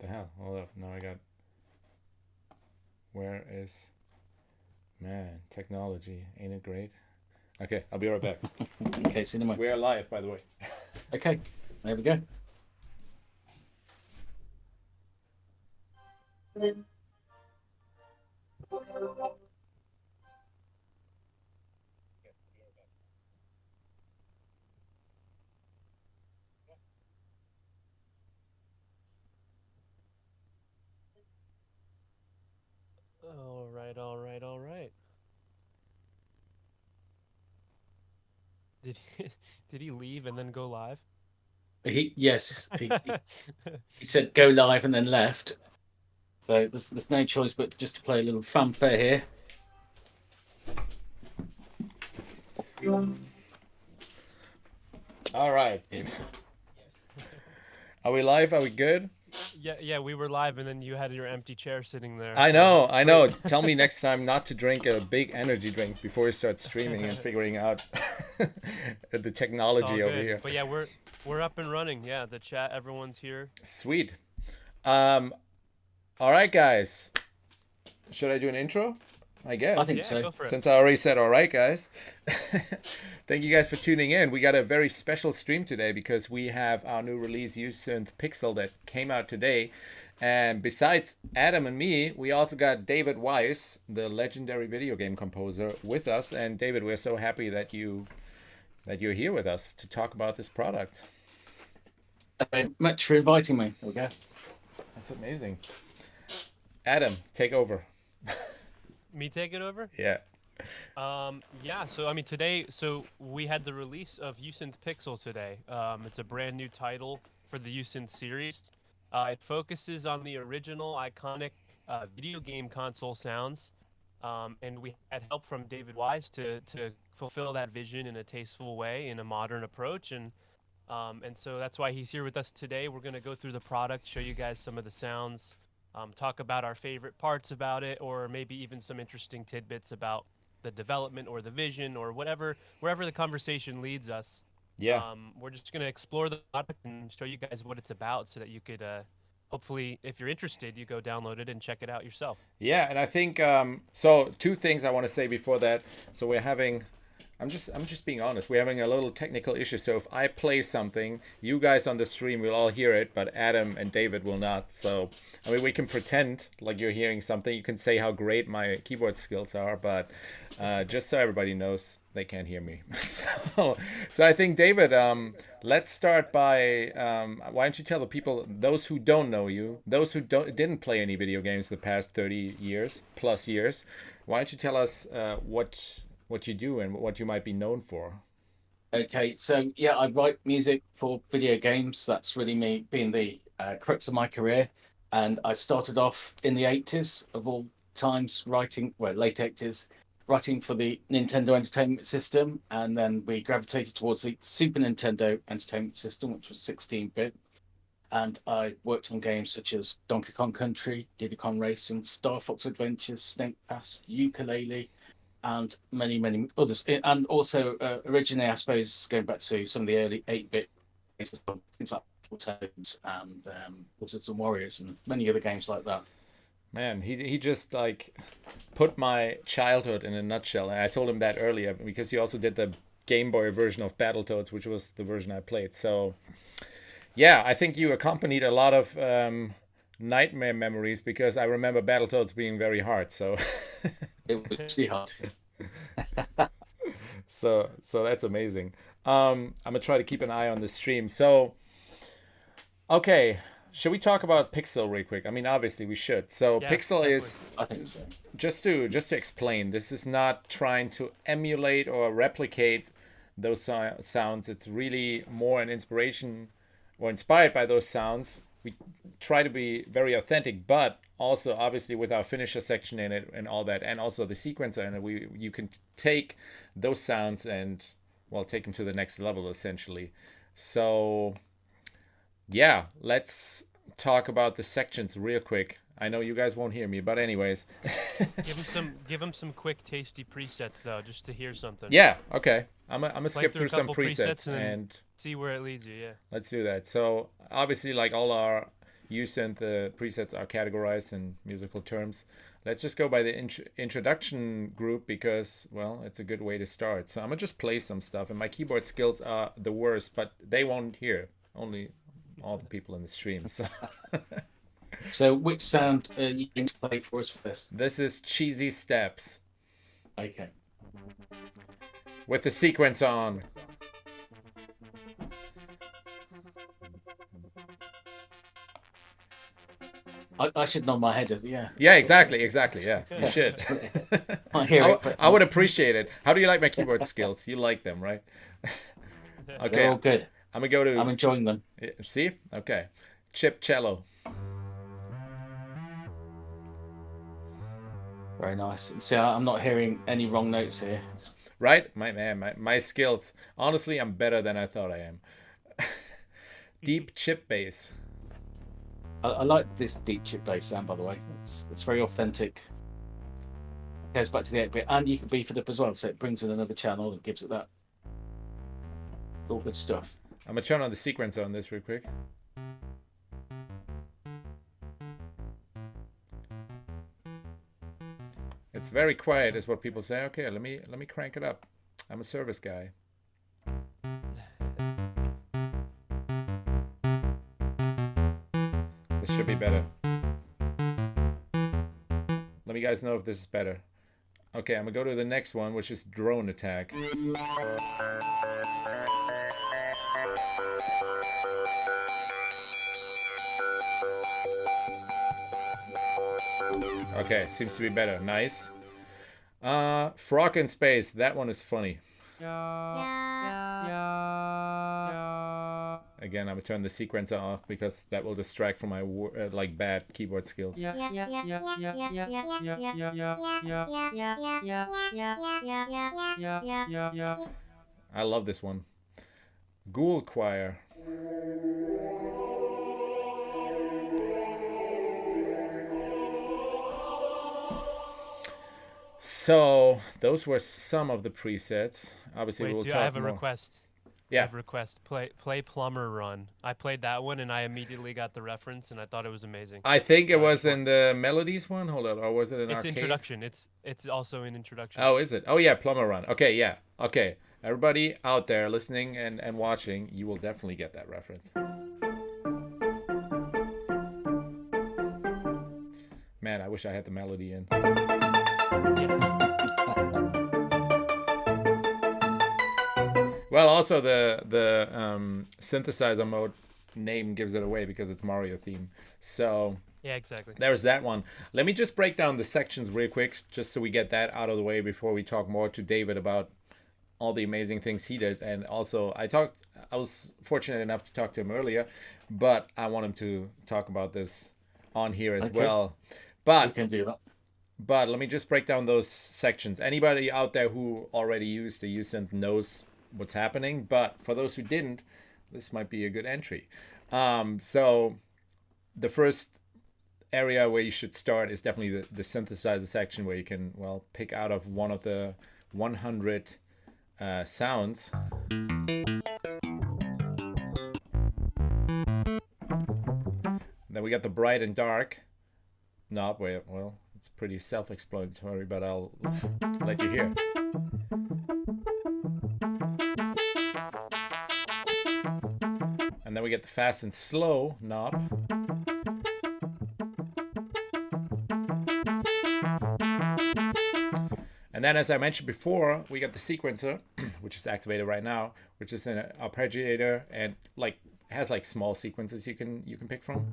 hell? Hold up. Now I got. Where is. Man, technology. Ain't it great? Okay, I'll be right back. Okay, cinema. We are live, by the way. Okay, there we go. All right, all right, all right. Did he, did he leave and then go live? Yes, he said go live and then left. So there's no choice but just to play a little fanfare here. All right. Are we live? Are we good? Yeah, we were live, and then you had your empty chair sitting there. I know, I know. Tell me next time not to drink a big energy drink before you start streaming and figuring out the It's all technology over good. here. But yeah, we're up and running. Yeah, the chat, everyone's here. Sweet. Um, all right, guys. Should I do an intro? I guess. I think Yeah, so. go for it. Since I already said all right, guys. Thank you guys for tuning in. We got a very special stream today because we have our new release, Usynth PIXEL, that came out today. And besides Adam and me, we also got David Weiss, the legendary video game composer, with us. And David, we're so happy that you're here with us to talk about this product. Thank you very much for inviting me. There we go. That's amazing. Adam, take over. Me take it over? Yeah. Yeah, so I mean today, so we had the release of Usynth PIXEL today. It's a brand new title for the Usynth series. It focuses on the original iconic video game console sounds, and we had help from David Wise to fulfill that vision in a tasteful way, in a modern approach, and so that's why he's here with us today. We're gonna go through the product, show you guys some of the sounds, talk about our favorite parts about it, or maybe even some interesting tidbits about the development or the vision or wherever the conversation leads us. Yeah. We're just going to explore the product and show you guys what it's about so that you could hopefully, if you're interested, you go download it and check it out yourself. Yeah, and I think so. Two things I want to say before that. So we're having. I'm just being honest. We're having a little technical issue. So if I play something, you guys on the stream will all hear it, but Adam and David will not. So I mean, we can pretend like you're hearing something. You can say how great my keyboard skills are, but just so everybody knows, they can't hear me. So I think David, let's start by why don't you tell the people, those who don't know you, those who didn't play any video games the past 30 years plus years, why don't you tell us what you do and what you might be known for? Okay, so yeah, I write music for video games. That's really me being the crux of my career. And I started off in the 80s of all times writing, well, late 80s, writing for the Nintendo Entertainment System. And then we gravitated towards the Super Nintendo Entertainment System, which was 16-bit. And I worked on games such as Donkey Kong Country, Diddy Kong Racing, Star Fox Adventures, Snake Pass, Ukulele, and many, many others. And also, originally, I suppose, going back to some of the early 8-bit games, things like Toads and Wizards and Warriors and many other games like that. Man, he just like put my childhood in a nutshell. And I told him that earlier because he also did the Game Boy version of Battletoads, which was the version I played. So yeah, I think you accompanied a lot of nightmare memories because I remember Battletoads being very hard. So It was really hard. so that's amazing. I'm gonna try to keep an eye on the stream. So okay, should we talk about Pixel real quick? I mean, obviously we should. So Yeah, Pixel definitely. is I think so. just to explain. This is not trying to emulate or replicate those sounds. It's really more an inspiration or inspired by those sounds. We try to be very authentic, but also obviously with our finisher section in it and all that, and also the sequencer in it, you can take those sounds and well take them to the next level essentially. So yeah, let's talk about the sections real quick. I know you guys won't hear me, but anyways. Give him some quick, tasty presets though, just to hear something. Yeah, okay. I'm gonna Play skip through through a some couple presets and then and see where it leads you. Yeah. let's do that. So obviously, like all our Usynth, the presets are categorized in musical terms. Let's just go by the introduction group because, well, it's a good way to start. So I'm gonna just play some stuff, and my keyboard skills are the worst, but they won't hear. Only all the people in the stream. So, So which sound are you going to play for us first? this is Cheesy Steps Okay. with the sequence on. I should nod my head. Yeah. Yeah, exactly. Yeah, you should. I hear it. But I would appreciate it. How do you like my keyboard skills? You like them, right? they're Okay, all good. I'm gonna go to. I'm enjoying them. See? Okay. Chip cello. Very nice. See, I'm not hearing any wrong notes here. Right? My skills. Honestly, I'm better than I thought I am. Deep chip bass. I like this deep chip bass sound, by the way. It's very authentic. Goes back to the 8-bit, and you can beef it up as well, so it brings in another channel and gives it that. All good stuff. I'm gonna turn on the sequencer on this real quick. It's very quiet, is what people say. Okay, let me crank it up. I'm a service guy. This should be better. Let me guys know if this is better. Okay, I'm gonna go to the next one, which is drone attack. Okay, it seems to be better. Nice. Frog in Space. That one is funny. Again, I'm gonna turn the sequencer off because that will distract from my like bad keyboard skills. I love this one. Ghoul Choir. So those were some of the presets. Obviously, Wait, we'll dude, talk I have a more. request. Yeah. I have a request. Play Plumber Run. I played that one and I immediately got the reference and I thought it was amazing. I think it was in the Melodies one. Hold on, or was it an It's arcade? introduction. It's also an introduction. Oh, is it? Oh yeah, Plumber Run. Okay, yeah. Okay, everybody out there listening and watching, you will definitely get that reference. Man, I wish I had the melody in. Well, also the synthesizer mode name gives it away because it's Mario theme. So Yeah, exactly. there's that one. Let me just break down the sections real quick, just so we get that out of the way before we talk more to David about all the amazing things he did. And also, I was fortunate enough to talk to him earlier, but I want him to talk about this on here as well. But We can do that. But let me just break down those sections. Anybody out there who already used the Usynth knows what's happening, but for those who didn't, this might be a good entry. So the first area where you should start is definitely the synthesizer section, where you can, well, pick out of one of the 100 sounds. Then we got the bright and dark knob, where, well, it's pretty self-explanatory, but I'll let you hear. And then we get the fast and slow knob. And then, as I mentioned before, we got the sequencer, which is activated right now, which is an arpeggiator and like has like small sequences you can pick from.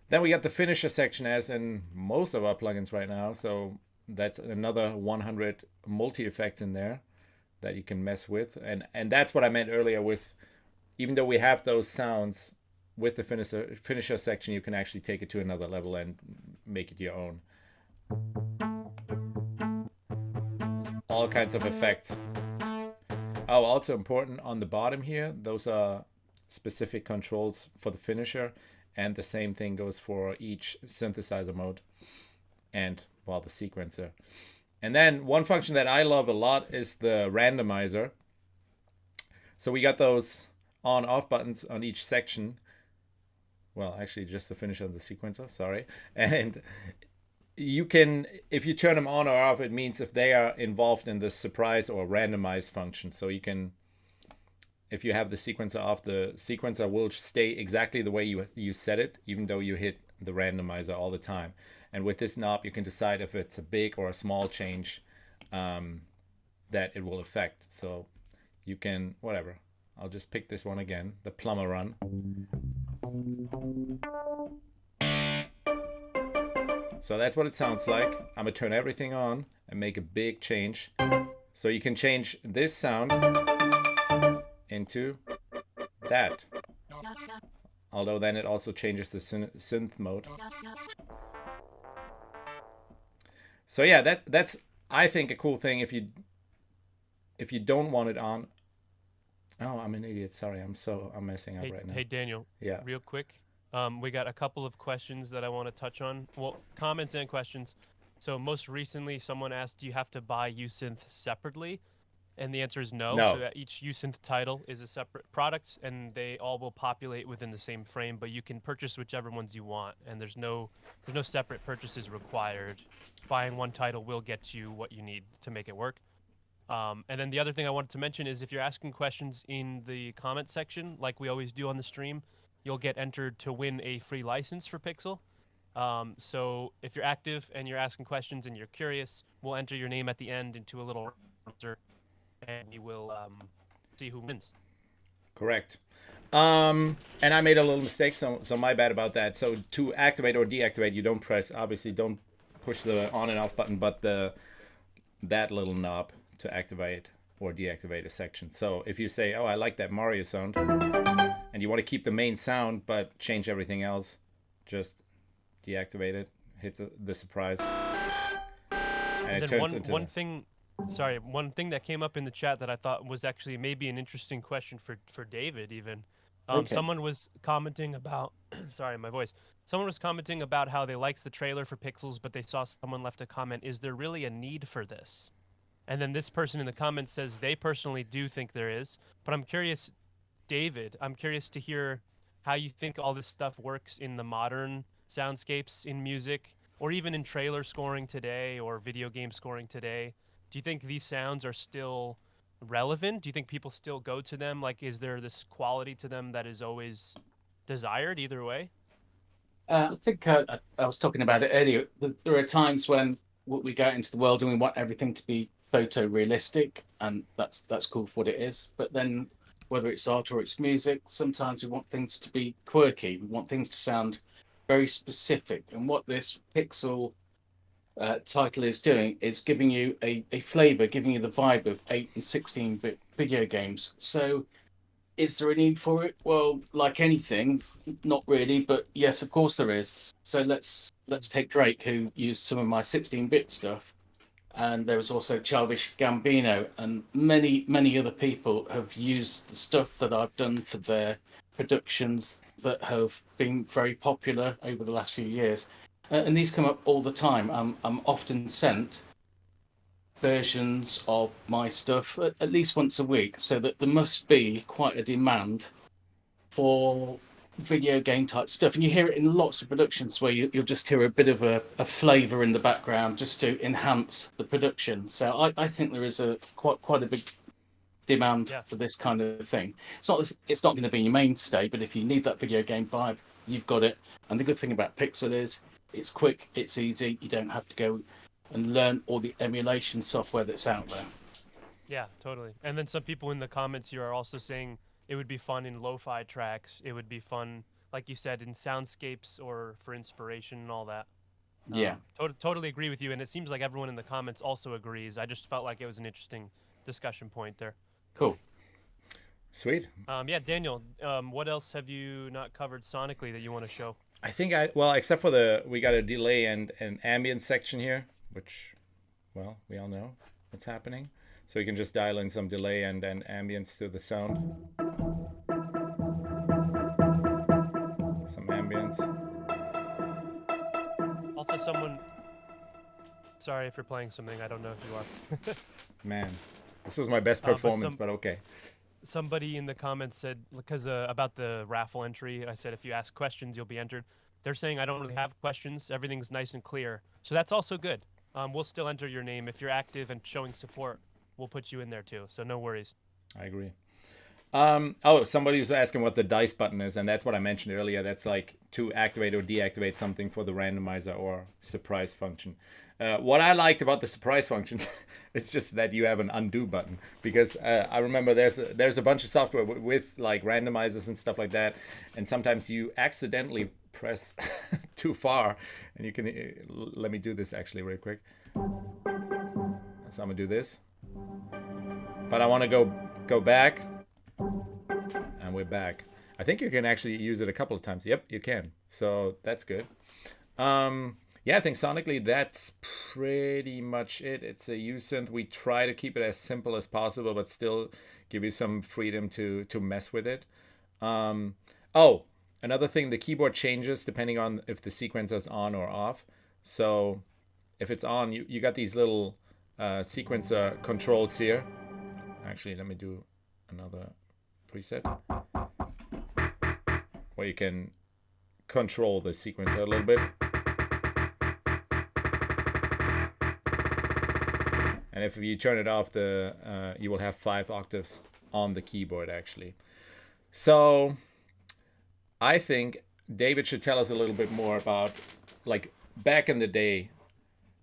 Then we got the finisher section, as in most of our plugins right now. So that's another 100 multi-effects in there that you can mess with. And that's what I meant earlier with, even though we have those sounds with the finisher section, you can actually take it to another level and make it your own. All kinds of effects. Oh, also important on the bottom here, those are specific controls for the finisher. And the same thing goes for each synthesizer mode and, well, the sequencer. And then one function that I love a lot is the randomizer. So we got those on/off buttons on each section. Well, actually, just the finish of the sequencer. Sorry, and you can, if you turn them on or off, it means if they are involved in the surprise or randomize function. So you can, if you have the sequencer off, the sequencer will stay exactly the way you set it, even though you hit the randomizer all the time. And with this knob, you can decide if it's a big or a small change that it will affect. So you can, whatever. I'll just pick this one again, the plumber run. So that's what it sounds like. I'm gonna turn everything on and make a big change. So you can change this sound into that. Although then it also changes the synth mode. So yeah, that's I think a cool thing if you don't want it on. Oh, I'm an idiot. Sorry, I'm messing up right now. Hey Daniel. Yeah. Real quick. We got a couple of questions that I want to touch on. Well, comments and questions. So most recently, someone asked, do you have to buy Usynth separately? And the answer is no. No. So that each Usynth title is a separate product, and they all will populate within the same frame. But you can purchase whichever ones you want, and there's no separate purchases required. Buying one title will get you what you need to make it work. And then the other thing I wanted to mention is if you're asking questions in the comment section, like we always do on the stream, you'll get entered to win a free license for Pixel. So if you're active and you're asking questions and you're curious, we'll enter your name at the end into a little roster, and you will see who wins. Correct. And I made a little mistake, so my bad about that. So to activate or deactivate, you don't push the on and off button, but that little knob to activate or deactivate a section. So if you say, oh, I like that Mario sound, and you want to keep the main sound but change everything else, just deactivate it, hit the surprise, and it turns into one thing that came up in the chat that I thought was actually maybe an interesting question for David even. Okay. Someone was commenting about sorry, my voice. Someone was commenting about how they liked the trailer for Pixels, but they saw someone left a comment, is there really a need for this? And then this person in the comments says they personally do think there is, but I'm curious, David, I'm curious to hear how you think all this stuff works in the modern soundscapes in music, or even in trailer scoring today or video game scoring today. Do you think these sounds are still relevant? Do you think people still go to them? Like, is there this quality to them that is always desired either way? I think I was talking about it earlier. There are times when we go out into the world and we want everything to be photorealistic, and that's cool for what it is. But then, whether it's art or it's music, sometimes we want things to be quirky. We want things to sound very specific. And what this Pixel title is doing is giving you a flavor, giving you the vibe of 8 and 16-bit video games. So is there a need for it? Well, like anything, not really, but yes, of course there is. So let's take Drake, who used some of my 16-bit stuff, and there was also Childish Gambino, and many other people have used the stuff that I've done for their productions that have been very popular over the last few years. And these come up all the time. I'm often sent versions of my stuff at least once a week, so that there must be quite a demand for video game type stuff. And you hear it in lots of productions where you'll just hear a bit of a flavour in the background just to enhance the production. So I think there is a quite a big demand for this kind of thing. It's not going to be your mainstay, but if you need that video game vibe, you've got it. And the good thing about Pixel is it's quick, it's easy. You don't have to go and learn all the emulation software that's out there. Yeah, totally. And then some people in the comments here are also saying it would be fun in lo-fi tracks. It would be fun, like you said, in soundscapes or for inspiration and all that. Yeah. Totally agree with you. And it seems like everyone in the comments also agrees. I just felt like it was an interesting discussion point there. Cool. Sweet. Yeah, Daniel, what else have you not covered sonically that you want to show? I think except for we got a delay and an ambient section here, which, well, we all know what's happening. So you can just dial in some delay and ambience to the sound. Some ambience. Also, sorry if you're playing something, I don't know if you are. Man, this was my best performance, but okay. somebody in the comments said because about the raffle entry, I said if you ask questions, you'll be entered. They're saying I don't really have questions. Everything's nice and clear, so that's also good. We'll still enter your name if you're active and showing support. We'll put you in there too, so no worries. I agree. Oh, somebody was asking what the dice button is, and that's what I mentioned earlier. That's like to activate or deactivate something for the randomizer or surprise function. What I liked about the surprise function is just that you have an undo button, because I remember there's a bunch of software with like randomizers and stuff like that, and sometimes you accidentally press too far, and you can let me do this actually real quick. So I'm gonna do this, but I want to go back. And we're back. I think you can actually use it a couple of times. Yep, you can. So that's good. Yeah, I think sonically that's pretty much it. It's a Usynth. We try to keep it as simple as possible, but still give you some freedom to mess with it. Oh, another thing, the keyboard changes depending on if the sequencer is on or off. So if it's on, you got these little sequencer controls here. Actually, let me do another preset where you can control the sequencer a little bit. And if you turn it off, you will have 5 octaves on the keyboard actually. So I think David should tell us a little bit more about, like, back in the day,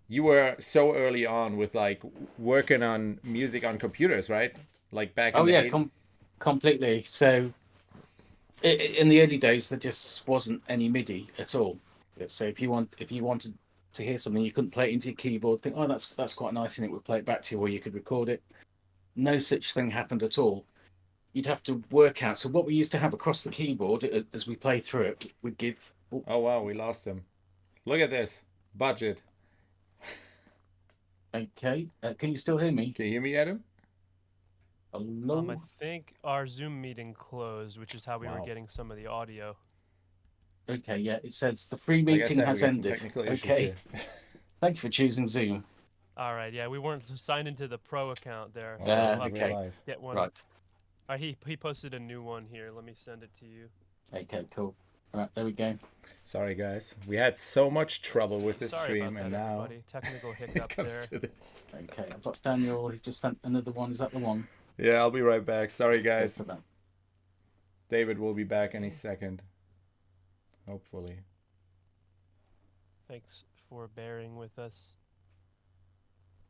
you were so early on with like working on music on computers, right? Like back in the 80s. Completely. So in the early days, there just wasn't any MIDI at all. So if you wanted to hear something, you couldn't play it into your keyboard. Think, oh, that's quite nice, and it would play it back to you, or you could record it. No such thing happened at all. You'd have to work out. So what we used to have across the keyboard as we play through it, we'd give. Oh wow, we lost him. Look at this budget. Okay, can you still hear me? Can you hear me, Adam? Hello? I think our Zoom meeting closed, which is how we were Wow. getting some of the audio. Okay, yeah, it says the free Like I meeting said, has we got some ended. technical issues Okay, here. thank you for choosing Zoom. All right, yeah, we weren't signed into the pro account there. Wow, so Yeah, we'll have to okay. live. get one. Right. He posted a new one here. Let me send it to you. Okay, cool. All right, there we go. Sorry guys, we had so much trouble with this Sorry stream, about and that, now everybody. Technical it hiccup comes there. to this. Okay, I've got Daniel. He's just sent another one. Is that the one? Yeah, I'll be right back. Sorry guys. Yes, that. David will be back any second. Hopefully. Thanks for bearing with us.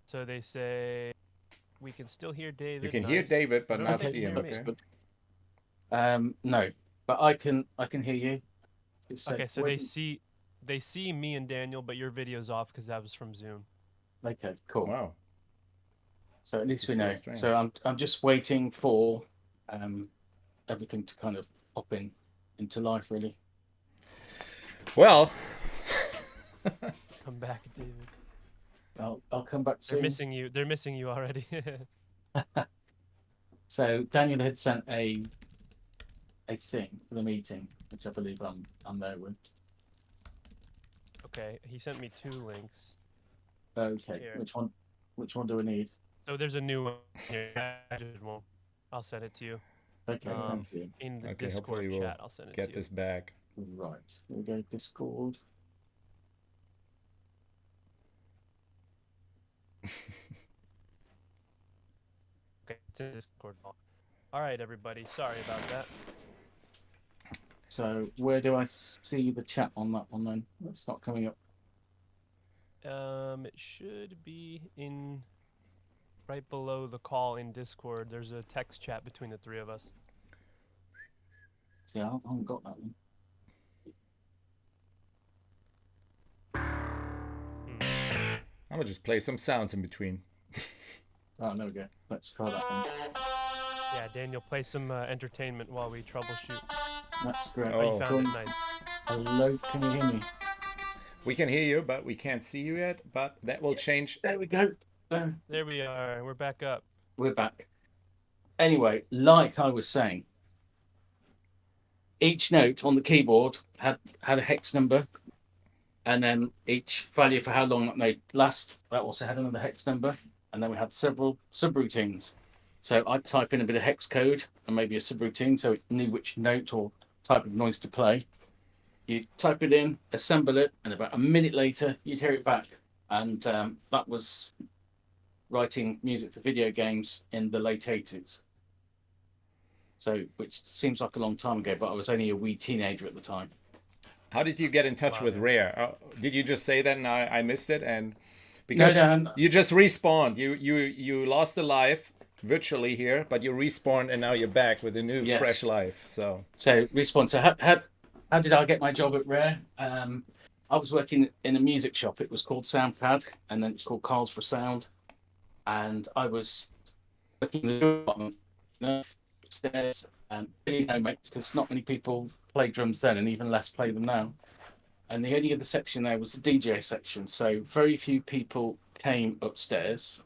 So they say we can still hear David. You can hear Nice. David, but I don't not think see you him. hear me. Okay. Good. No, but I can hear you. Okay, so they see me and Daniel, but your video's off because that was from Zoom. Okay, cool. Wow. So at least This we is know. so strange. So I'm just waiting for everything to kind of pop into life, really. Well. Come back, David. I'll come back soon. They're missing you already. So Daniel had sent a thing for the meeting, which I believe I'm there with. Okay, he sent me 2 links. Okay, Here. which one do we need? So there's a new one here. I just won't. I'll send it to you. Okay, thank you. In the Okay, Discord hopefully we'll chat. I'll send it to get you. this back. Right, we'll go Discord. Okay, it's in Discord. All right, everybody. Sorry about that. So where do I see the chat on that one then? It's not coming up. It should be in right below the call in Discord. There's a text chat between the 3 of us. See, I haven't got that one. I'm gonna just play some sounds in between. Oh, there we go. Let's try that one. Yeah, Daniel, play some entertainment while we troubleshoot. That's great. Oh, you Oh. found it nice. Hello, can you hear me? We can hear you, but we can't see you yet. But that will change. There we go. There we are. We're back up. We're back. Anyway, like I was saying, each note on the keyboard had a hex number, and then each value for how long that note lasts, that also had another hex number, and then we had several subroutines. So I'd type in a bit of hex code and maybe a subroutine so it knew which note or type of noise to play. You'd type it in, assemble it, and about a minute later, you'd hear it back. And that was writing music for video games in the late 80s. So, which seems like a long time ago, but I was only a wee teenager at the time. How did you get in touch with Rare? Did you just say that and I missed it? And because No. you just respawned, you lost a life virtually here, but you respawned and now you're back with a new fresh life. So respawn. So how did I get my job at Rare? I was working in a music shop. It was called Soundpad, and then it's called Carlsborough Sound. And I was working in the department upstairs, and really no mates, because not many people play drums then, and even less play them now. And the only other section there was the DJ section, so very few people came upstairs.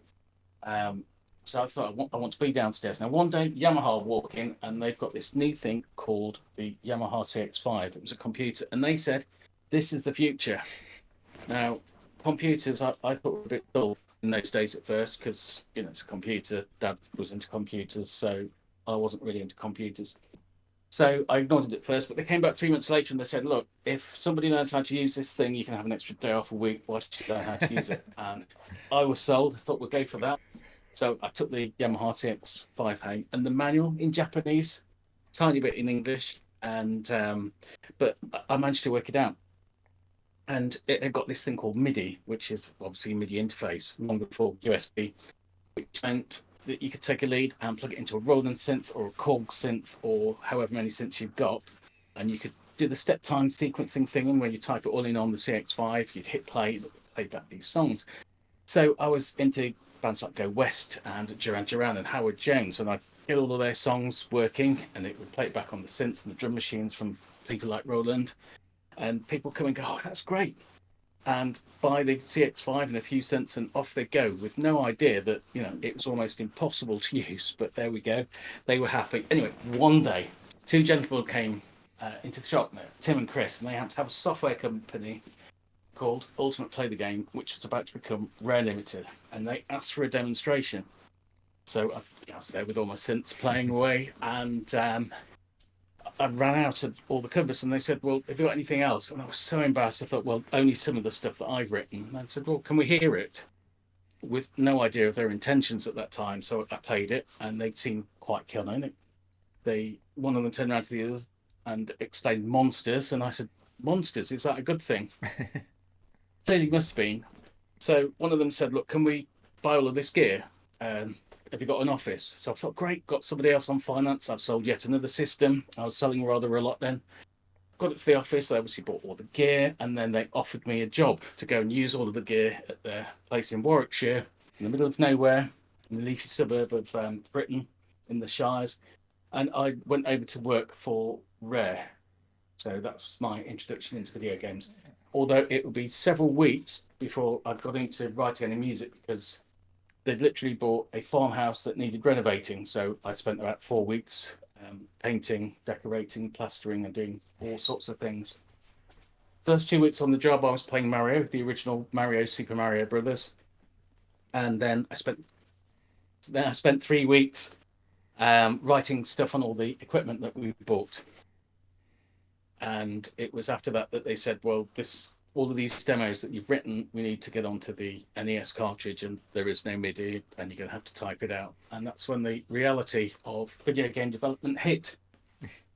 So I thought I want to be downstairs. Now one day Yamaha walk in and they've got this new thing called the Yamaha CX-5. It was a computer, and they said, "This is the future." Now computers, I thought were a bit dull in those days at first, because it's a computer. Dad was into computers, so I wasn't really into computers. So I ignored it at first, but they came back 3 months later and they said, "Look, if somebody learns how to use this thing, you can have an extra day off a week. Why should you learn how to use it?" And I was sold. I thought we'll go for that. So I took the Yamaha CX-5 and the manual in Japanese, tiny bit in English, and but I managed to work it out. And it got this thing called MIDI, which is obviously MIDI interface, long before USB, which meant that you could take a lead and plug it into a Roland synth or a Korg synth or however many synths you've got, and you could do the step time sequencing thing. And when you type it all in on the CX-5, you'd hit play, play back these songs. So I was into bands like Go West and Duran Duran and Howard Jones, and I'd get all of their songs working, and it would play it back on the synths and the drum machines from people like Roland, and people come and go, "Oh, that's great," and buy the CX-5 and a few cents, and off they go, with no idea that it was almost impossible to use. But there we go, they were happy. Anyway, one day, two gentlemen came into the shop, Tim and Chris, and they had to have a software company called Ultimate Play the Game, which was about to become Rare Limited, and they asked for a demonstration. So I was there with all my synths playing away, and I ran out of all the covers, and they said, "Well, have you got anything else?" And I was so embarrassed. I thought, well, only some of the stuff that I've written. And I said, "Well, can we hear it?" With no idea of their intentions at that time. So I played it, and they seemed quite keen on it. One of them turned around to the others and explained monsters, and I said, "Monsters? Is that a good thing?" Clearly must have been. So one of them said, "Look, can we buy all of this gear? Have you got an office?" So I thought, great, got somebody else on finance. I've sold yet another system. I was selling rather a lot then. Got it to the office. They obviously bought all the gear, and then they offered me a job to go and use all of the gear at their place in Warwickshire, in the middle of nowhere, in the leafy suburb of Britain, in the Shires. And I went over to work for Rare. So that was my introduction into video games. Although it would be several weeks before I got into writing any music, because they'd literally bought a farmhouse that needed renovating. So I spent about 4 weeks painting, decorating, plastering, and doing all sorts of things. First 2 weeks on the job, I was playing Mario, the original Mario, Super Mario Brothers. And then I spent 3 weeks writing stuff on all the equipment that we bought. And it was after that they said, "Well, all of these demos that you've written, we need to get onto the NES cartridge, and there is no MIDI, and you're going to have to type it out." And that's when the reality of video game development hit.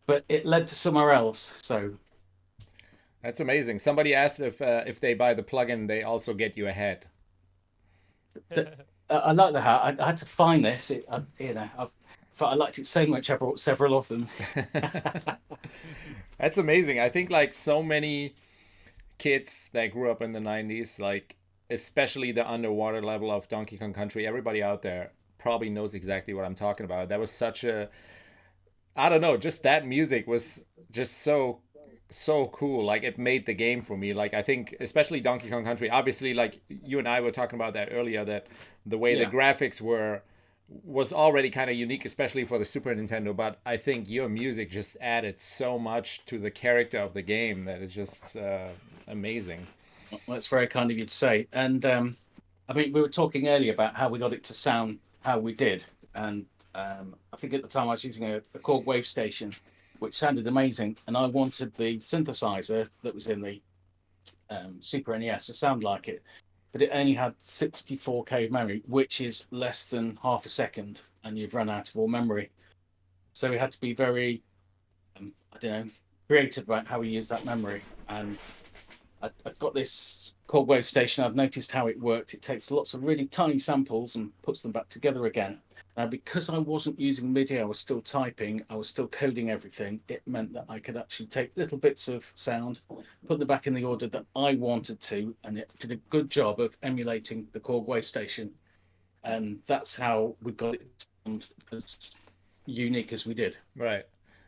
But it led to somewhere else. So that's amazing. Somebody asked if they buy the plugin, they also get you a head. I like the hat. I had to find this. I liked it so much, I brought several of them. That's amazing. I think like so many kids that grew up in the 90s, like especially the underwater level of Donkey Kong Country, everybody out there probably knows exactly what I'm talking about. That was such a, I don't know, just that music was just so cool. Like it made the game for me. Like I think especially Donkey Kong Country, obviously like you and I were talking about that earlier, that the way the graphics was already kind of unique, especially for the Super Nintendo, but I think your music just added so much to the character of the game that is just amazing. Well, that's very kind of you to say. And I mean, we were talking earlier about how we got it to sound how we did, and I think at the time I was using a Korg wave station, which sounded amazing, and I wanted the synthesizer that was in the Super NES to sound like it, but it only had 64K of memory, which is less than half a second, and you've run out of all memory. So we had to be very, I don't know, creative about how we use that memory. And I've got this Korg wave station. I've noticed how it worked. It takes lots of really tiny samples and puts them back together again. Now, because I wasn't using MIDI, I was still typing, I was still coding everything. It meant that I could actually take little bits of sound, put them back in the order that I wanted to, and it did a good job of emulating the Korg wave station. And that's how we got it as unique as we did. Right.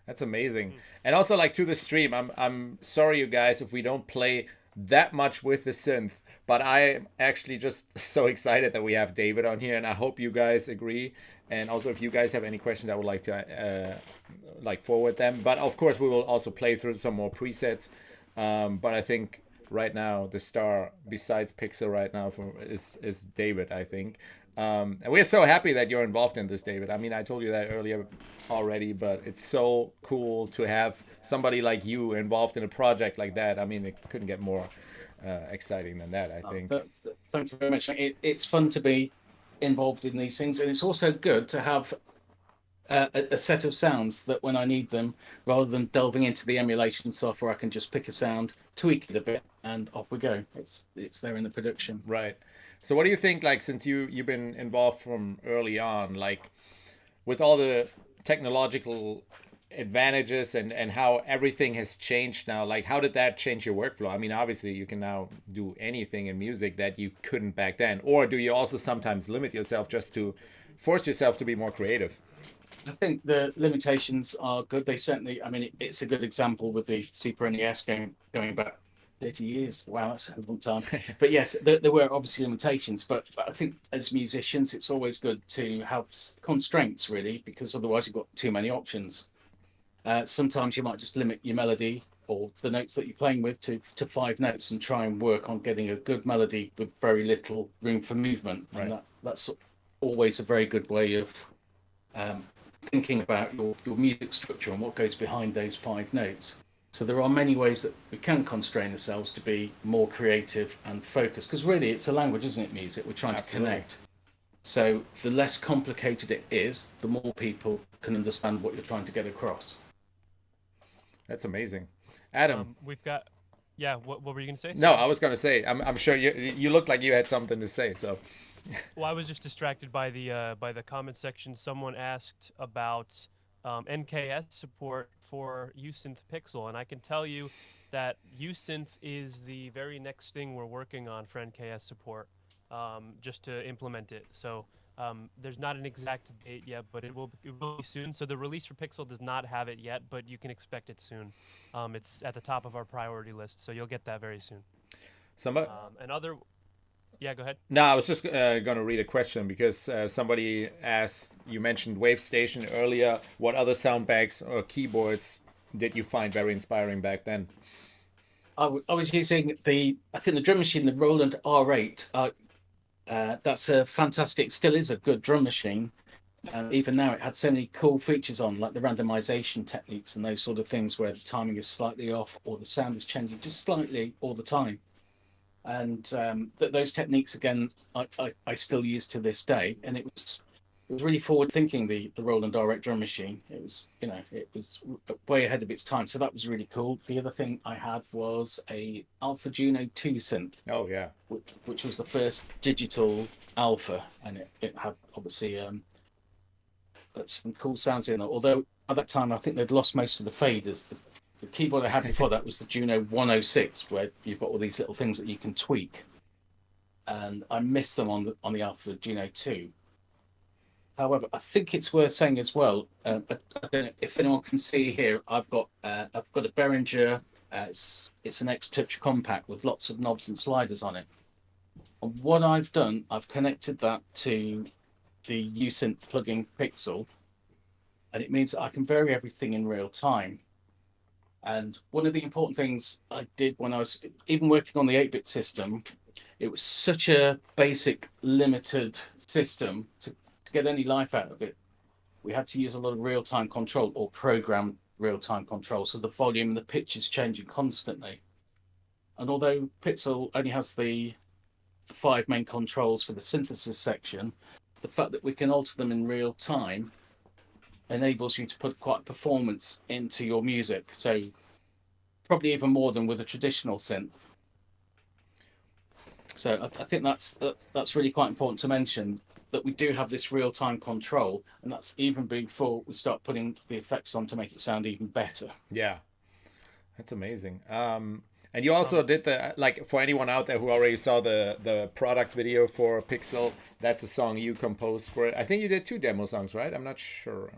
That's amazing. And also, like, to the stream, I'm sorry, you guys, if we don't play that much with the synth, but I'm actually just so excited that we have David on here, and I hope you guys agree. And also, if you guys have any questions, I would like to like forward them. But of course, we will also play through some more presets. But I think right now the star, besides Pixel, right now is David, I think. And we're so happy that you're involved in this, David. I mean, I told you that earlier already, but it's so cool to have somebody like you involved in a project like that. I mean, it couldn't get more exciting than that, I think. Thank you very much. It's fun to be involved in these things, and it's also good to have a set of sounds that when I need them, rather than delving into the emulation software, I can just pick a sound, tweak it a bit, and off we go. It's there in the production. Right. So what do you think, like, since you've been involved from early on, like, with all the technological advantages and how everything has changed now, like, how did that change your workflow? I mean, obviously you can now do anything in music that you couldn't back then, or do you also sometimes limit yourself just to force yourself to be more creative? I think the limitations are good. They certainly, I mean, it's a good example with the Super NES game going back 30 years. Wow, that's a long time. But yes, there were obviously limitations, but I think as musicians, it's always good to have constraints, really, because otherwise you've got too many options. Sometimes you might just limit your melody or the notes that you're playing with to 5 notes and try and work on getting a good melody with very little room for movement. Right. And that's always a very good way of thinking about your music structure and what goes behind those 5 notes. So there are many ways that we can constrain ourselves to be more creative and focused, because really it's a language, isn't it, music? We're trying Absolutely. to connect. So the less complicated it is, the more people can understand what you're trying to get across. That's amazing. Adam. We've got, yeah. What were you gonna say? No, I was gonna say, I'm sure you looked like you had something to say. So, Well, I was just distracted by the comment section. Someone asked about NKS support for Usynth PIXEL, and I can tell you that Usynth is the very next thing we're working on for NKS support, just to implement it. So there's not an exact date yet, but it will be soon. So the release for Pixel does not have it yet, but you can expect it soon. It's at the top of our priority list, so you'll get that very soon. somebody. Yeah, go ahead. No, I was just gonna read a question because somebody asked. You mentioned Wave Station earlier. What other sound bags or keyboards did you find very inspiring back then? I was using the drum machine, the Roland R8. That's a fantastic, still is a good drum machine. Even now, it had so many cool features on, like the randomization techniques and those sort of things where the timing is slightly off or the sound is changing just slightly all the time. And those techniques, again, I still use to this day. And it was really forward thinking, the Roland R8 drum machine. It was, it was way ahead of its time. So that was really cool. The other thing I had was a Alpha Juno 2 synth. Oh yeah, which was the first digital alpha, and it had obviously some cool sounds in it. Although at that time I think they'd lost most of the faders. The keyboard I had before that was the Juno 106, where you've got all these little things that you can tweak, and I missed them on the Alpha Juno 2. However, I think it's worth saying as well. I don't know if anyone can see here. I've got a Behringer. It's an X-Touch compact with lots of knobs and sliders on it. And what I've done, I've connected that to the Usynth plugin Pixel, and it means that I can vary everything in real time. And one of the important things I did when I was even working on the 8-bit system, it was such a basic, limited system to get any life out of it. we had to use a lot of real-time control or program real-time control. So the volume and the pitch is changing constantly. And although Pixel only has the 5 main controls for the synthesis section, the fact that we can alter them in real time enables you to put quite performance into your music. So probably even more than with a traditional synth. So I think that's really quite important to mention, that we do have this real-time control, and that's even before we start putting the effects on to make it sound even better. Yeah, that's amazing. And you also did the, like, for anyone out there who already saw the product video for Pixel, that's a song you composed for it. I think you did 2 demo songs, right? I'm not sure.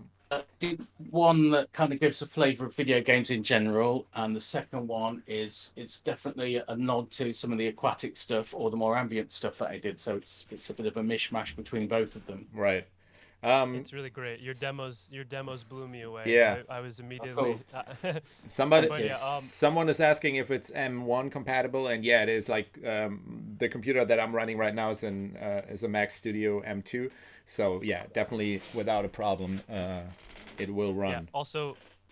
Did one that kind of gives a flavour of video games in general, and the second one it's definitely a nod to some of the aquatic stuff or the more ambient stuff that I did. So it's a bit of a mishmash between both of them. Right. It's really great. Your demos blew me away. Yeah. I was immediately. Someone is asking if it's M1 compatible, and yeah, it is. Like the computer that I'm running right now is a Mac Studio M2, so yeah, definitely without a problem, it will run. Yeah.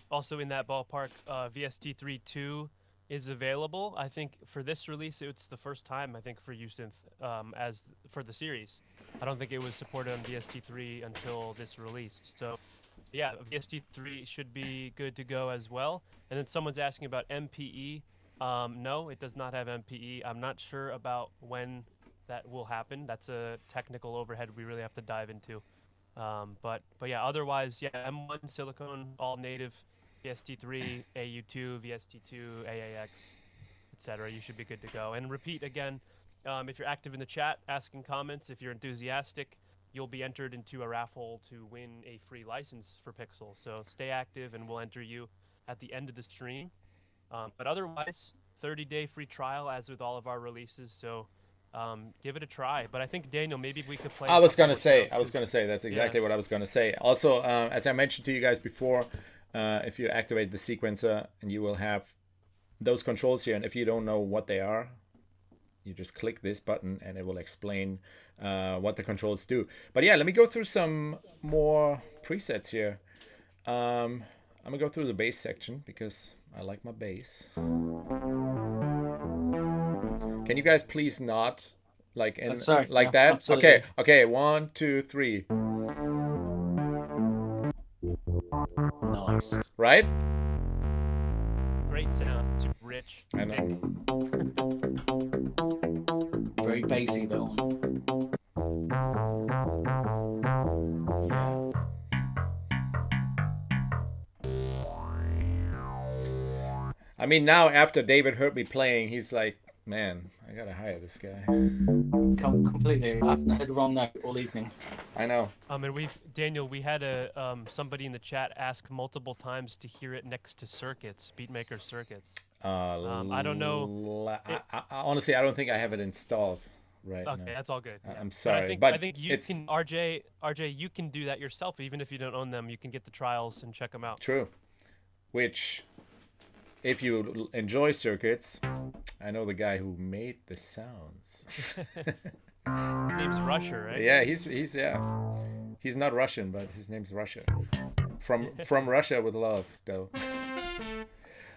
Also in that ballpark, VST3.2 is available. I think for this release, it's the first time I think for Usynth as for the series. I don't think it was supported on VST3 until this release. So yeah, VST3 should be good to go as well. And then someone's asking about MPE. No, it does not have MPE. I'm not sure about when that will happen. That's a technical overhead we really have to dive into. But yeah, otherwise, yeah, M1 silicone, all native, VST3, AU2, VST2, AAX, etc. You should be good to go. And repeat again, if you're active in the chat, asking comments, if you're enthusiastic, you'll be entered into a raffle to win a free license for Pixel. So stay active, and we'll enter you at the end of the stream. But otherwise, 30-day free trial, as with all of our releases. So give it a try. But I think, Daniel, maybe we could play. I was gonna say that's exactly what I was gonna say. Also, as I mentioned to you guys before, if you activate the sequencer, and you will have those controls here, and if you don't know what they are, you just click this button and it will explain what the controls do. But yeah, let me go through some more presets here. I'm gonna go through the bass section because I like my bass. Can you guys please not like that? Absolutely. Okay, 1, 2, 3. Nice. Right? Great sound, super rich. I know. Very bassy though. I mean, now after David heard me playing, he's like, man, I gotta hire this guy. Completely. I've heard wrong note all evening. I know. And Daniel, we had somebody in the chat ask multiple times to hear it next to circuits, Beatmaker circuits. I don't know. Honestly, I don't think I have it installed right now. Okay, that's all good. I'm sorry, I think you can, RJ, you can do that yourself, even if you don't own them. You can get the trials and check them out. True. Which, if you enjoy circuits, I know the guy who made the sounds. His name's Rusher, right? Yeah, he's not Russian, but his name's Russia. From Russia with love, though.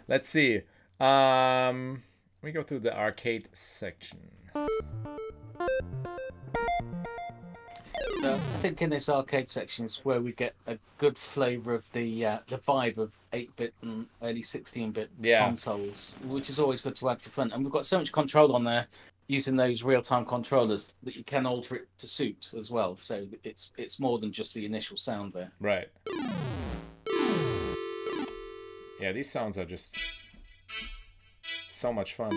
Let's see. Let me go through the arcade section. I think in this arcade section is where we get a good flavour of the vibe of 8-bit and early 16-bit consoles, which is always good to add for fun. And we've got so much control on there using those real-time controllers that you can alter it to suit as well. So it's more than just the initial sound there. Right. Yeah, these sounds are just so much fun.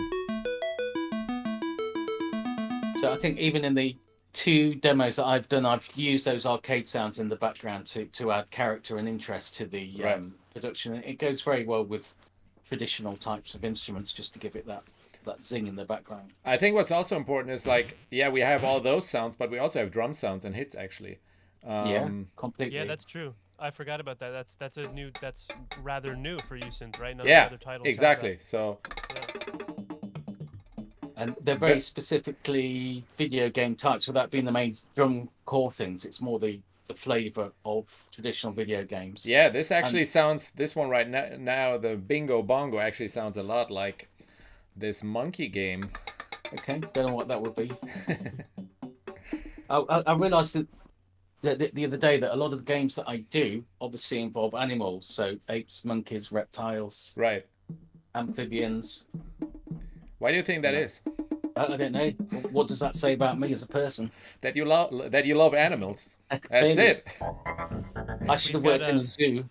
So I think even in the 2 demos that I've done, I've used those arcade sounds in the background to add character and interest to the production. It goes very well with traditional types of instruments, just to give it that zing in the background. I think what's also important is, like, yeah, we have all those sounds, but we also have drum sounds and hits, actually. Yeah, completely. Yeah, that's true. I forgot about that. That's rather new for Usynth, right? None Yeah, of the other titles exactly. So. Yeah. And they're very specifically video game types, without being the main drum core things. It's more the flavor of traditional video games. Yeah, this actually sounds, this one right now, the Bingo Bongo actually sounds a lot like this monkey game. Okay, don't know what that would be. I realised that the other day that a lot of the games that I do obviously involve animals, so apes, monkeys, reptiles, Right. amphibians. Why do you think that is? I don't know. What does that say about me as a person? That you love animals. That's Maybe. it. I should have worked in a zoo.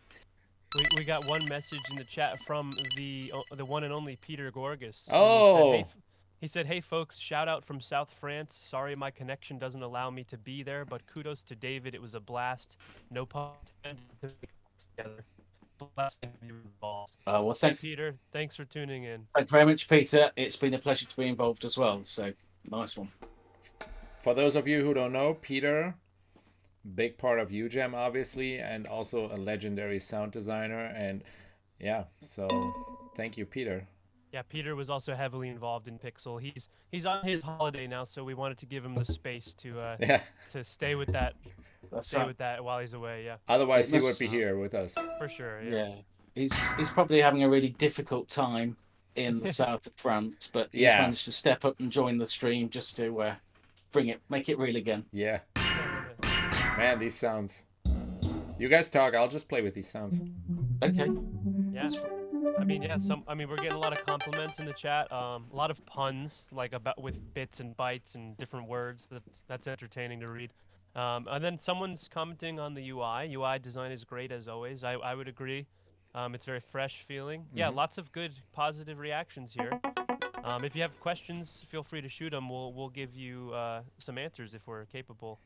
We got one message in the chat from the one and only Peter Gorgas. Oh. He said, "Hey folks, shout out from South France. Sorry my connection doesn't allow me to be there, but kudos to David. It was a blast. No pun intended. Blast to be involved." Well, thank you, Peter. Thanks for tuning in. Thank you very much, Peter. It's been a pleasure to be involved as well. So nice one. For those of you who don't know, Peter, big part of UGEM obviously, and also a legendary sound designer. And yeah, so thank you, Peter. Yeah, Peter was also heavily involved in Pixel. He's on his holiday now, so we wanted to give him the space to to stay with that. With that while he's away. Yeah. Otherwise, he would be here with us. For sure. Yeah. He's probably having a really difficult time in the south of France, but he's managed to step up and join the stream just to make it real again. Yeah. Man, these sounds. You guys talk. I'll just play with these sounds. Okay. Yeah. We're getting a lot of compliments in the chat. A lot of puns, like with bits and bytes and different words. That's entertaining to read. And then someone's commenting on the UI. UI design is great as always. I would agree. It's very fresh feeling. Mm-hmm. Yeah, lots of good positive reactions here. If you have questions, feel free to shoot them. We'll give you some answers if we're capable.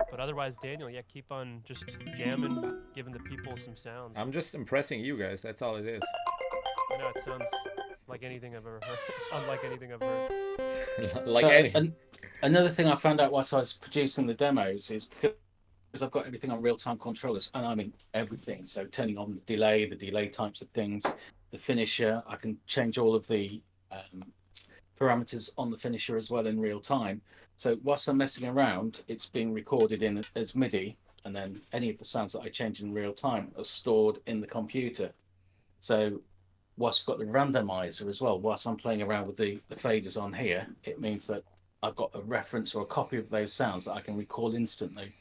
But otherwise, Daniel, keep on just jamming, giving the people some sounds. I'm just impressing you guys. That's all it is. I know, it sounds like anything I've ever heard. Unlike anything I've heard. Like anything. Another thing I found out whilst I was producing the demos is because I've got everything on real-time controllers, and I mean everything. So turning on the delay types of things, the finisher, I can change all of the parameters on the finisher as well in real time. So whilst I'm messing around, it's being recorded in as MIDI, and then any of the sounds that I change in real time are stored in the computer. So whilst we've got the randomizer as well, whilst I'm playing around with the faders on here, it means that I've got a reference or a copy of those sounds that I can recall instantly.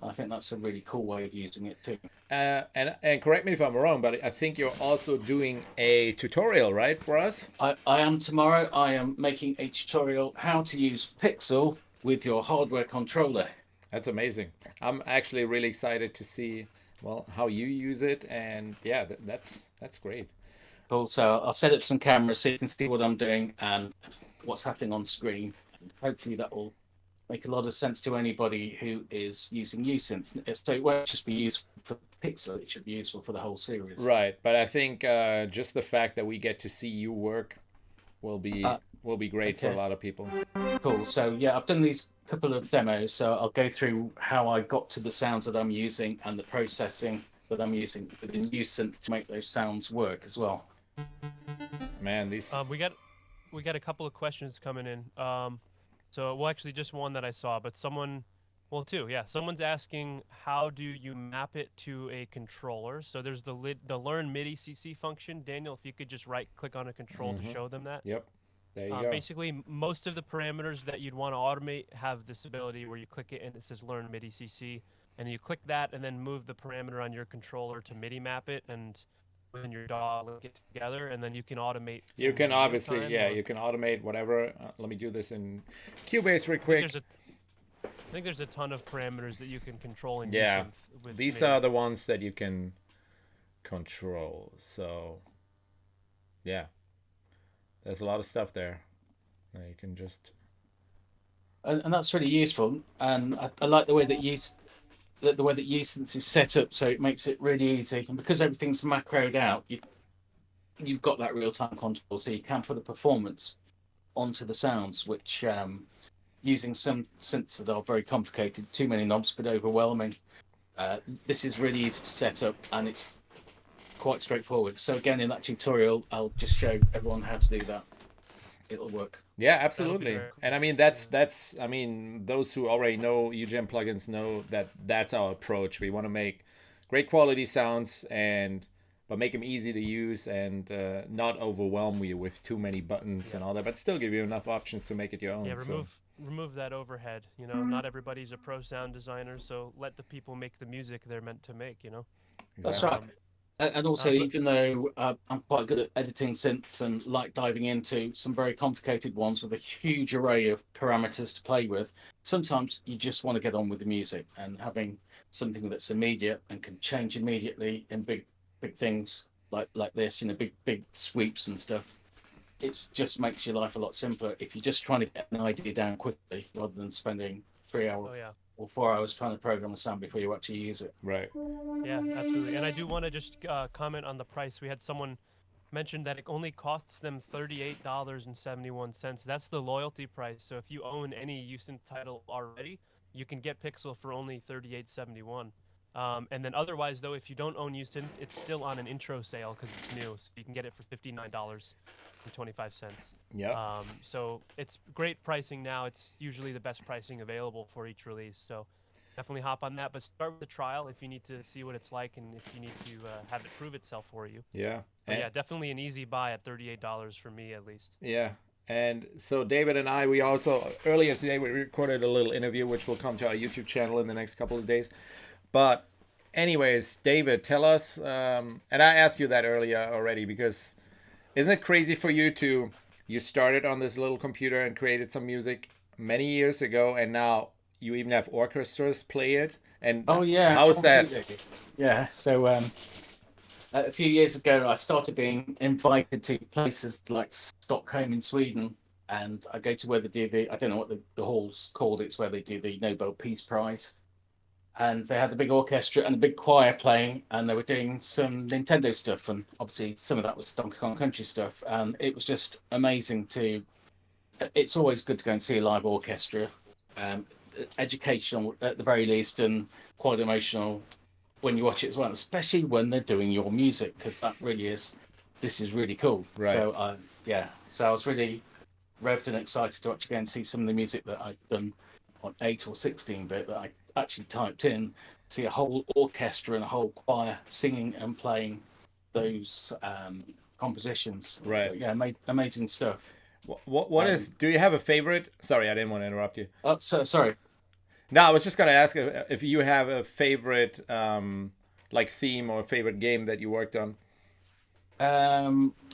I think that's a really cool way of using it too. And correct me if I'm wrong, but I think you're also doing a tutorial, right, for us? I am tomorrow. I am making a tutorial how to use Pixel with your hardware controller. That's amazing. I'm actually really excited to see, well, how you use it, and yeah, that's great. Cool. So I'll set up some cameras so you can see what I'm doing and what's happening on screen. And hopefully that will make a lot of sense to anybody who is using Usynth. So it won't just be useful for Pixel, it should be useful for the whole series. Right, but I think just the fact that we get to see you work will be great for a lot of people. Cool. So yeah, I've done these couple of demos, so I'll go through how I got to the sounds that I'm using and the processing that I'm using within Usynth to make those sounds work as well. Man, these we got a couple of questions coming in. Actually just one that I saw, but someone's asking, how do you map it to a controller? So there's the learn MIDI CC function. Daniel, if you could just right-click on a control to show them that. Yep, there you go. Basically, most of the parameters that you'd want to automate have this ability where you click it and it says learn MIDI CC, and you click that and then move the parameter on your controller to MIDI map it, and when your DAW link it together, and then you can automate. You can obviously, you can automate whatever. Let me do this in Cubase real quick. I think there's a ton of parameters that you can control in Usynth with these MIDI. are the ones that you can control. So yeah, there's a lot of stuff there that you can just. And that's really useful. And I like the way that the way that Usynth is set up, so it makes it really easy. And because everything's macroed out, you've got that real-time control, so you can put a performance onto the sounds, which using some synths that are very complicated, too many knobs, but overwhelming. This is really easy to set up, and it's quite straightforward. So again, in that tutorial, I'll just show everyone how to do that. it'll work. Yeah, That'll be absolutely. very cool. And I mean that's I mean those who already know UGM plugins know that that's our approach. We want to make great quality sounds and but make them easy to use and not overwhelm you with too many buttons and all that, but still give you enough options to make it your own. Yeah, So remove that overhead. You know, not everybody's a pro sound designer, so let the people make the music they're meant to make. You know. That's exactly. right. And also, But even though I'm quite good at editing synths and like diving into some very complicated ones with a huge array of parameters to play with, sometimes you just want to get on with the music, and having something that's immediate and can change immediately in big things like this, you know, big sweeps and stuff. It just makes your life a lot simpler if you're just trying to get an idea down quickly rather than spending 3 hours oh yeah. or 4 hours trying to program a sound before you actually use it. Right. Yeah, absolutely. And I do want to just comment on the price. We had someone mention that it only costs them $38.71. That's the loyalty price. So if you own any Usynth title already, you can get Pixel for only $38.71. And then otherwise, though, if you don't own Usynth, it's still on an intro sale because it's new. So you can get it for $59.25. Yeah. So it's great pricing now. It's usually the best pricing available for each release. So definitely hop on that, but start with the trial if you need to see what it's like and if you need to have it prove itself for you. Yeah. But yeah, definitely an easy buy at $38 for me at least. Yeah. And so David and I, we also earlier today we recorded a little interview which will come to our YouTube channel in the next couple of days. But anyways, David, tell us, and I asked you that earlier already because isn't it crazy for you you started on this little computer and created some music many years ago, and now you even have orchestras play it? And Oh yeah, how's that? completely. Yeah. So a few years ago, I started being invited to places like Stockholm in Sweden, and I go to where they do I don't know what the hall's called. It's where they do the Nobel Peace Prize, and they had a big orchestra and a big choir playing, and they were doing some Nintendo stuff, and obviously some of that was Donkey Kong Country stuff, and it was just amazing to. It's always good to go and see a live orchestra, um, educational at the very least, and quite emotional when you watch it as well, especially when they're doing your music, because that really is. This is really cool. Right. So yeah, so I was really revved and excited to actually go and see some of the music that I'd done on 8 or 16-bit that I actually typed in, see a whole orchestra and a whole choir singing and playing those compositions. Right. Yeah, amazing stuff. What is? Do you have a favorite? Sorry, I didn't want to interrupt you. Oh, so sorry. No, I was just gonna ask if you have a favorite like theme or favorite game that you worked on.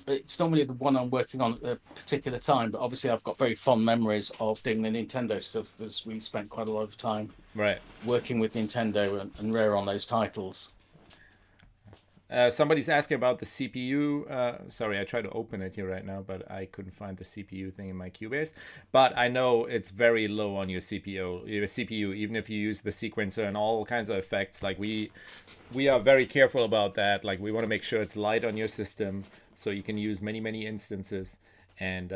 It's normally the one I'm working on at the particular time, but obviously I've got very fond memories of doing the Nintendo stuff because we spent quite a lot of time Right. working with Nintendo and Rare on those titles. Somebody's asking about the CPU. Sorry, I tried to open it here right now, but I couldn't find the CPU thing in my Cubase. But I know it's very low on your CPU. Even if you use the sequencer and all kinds of effects, like we are very careful about that. Like we want to make sure it's light on your system so you can use many instances. And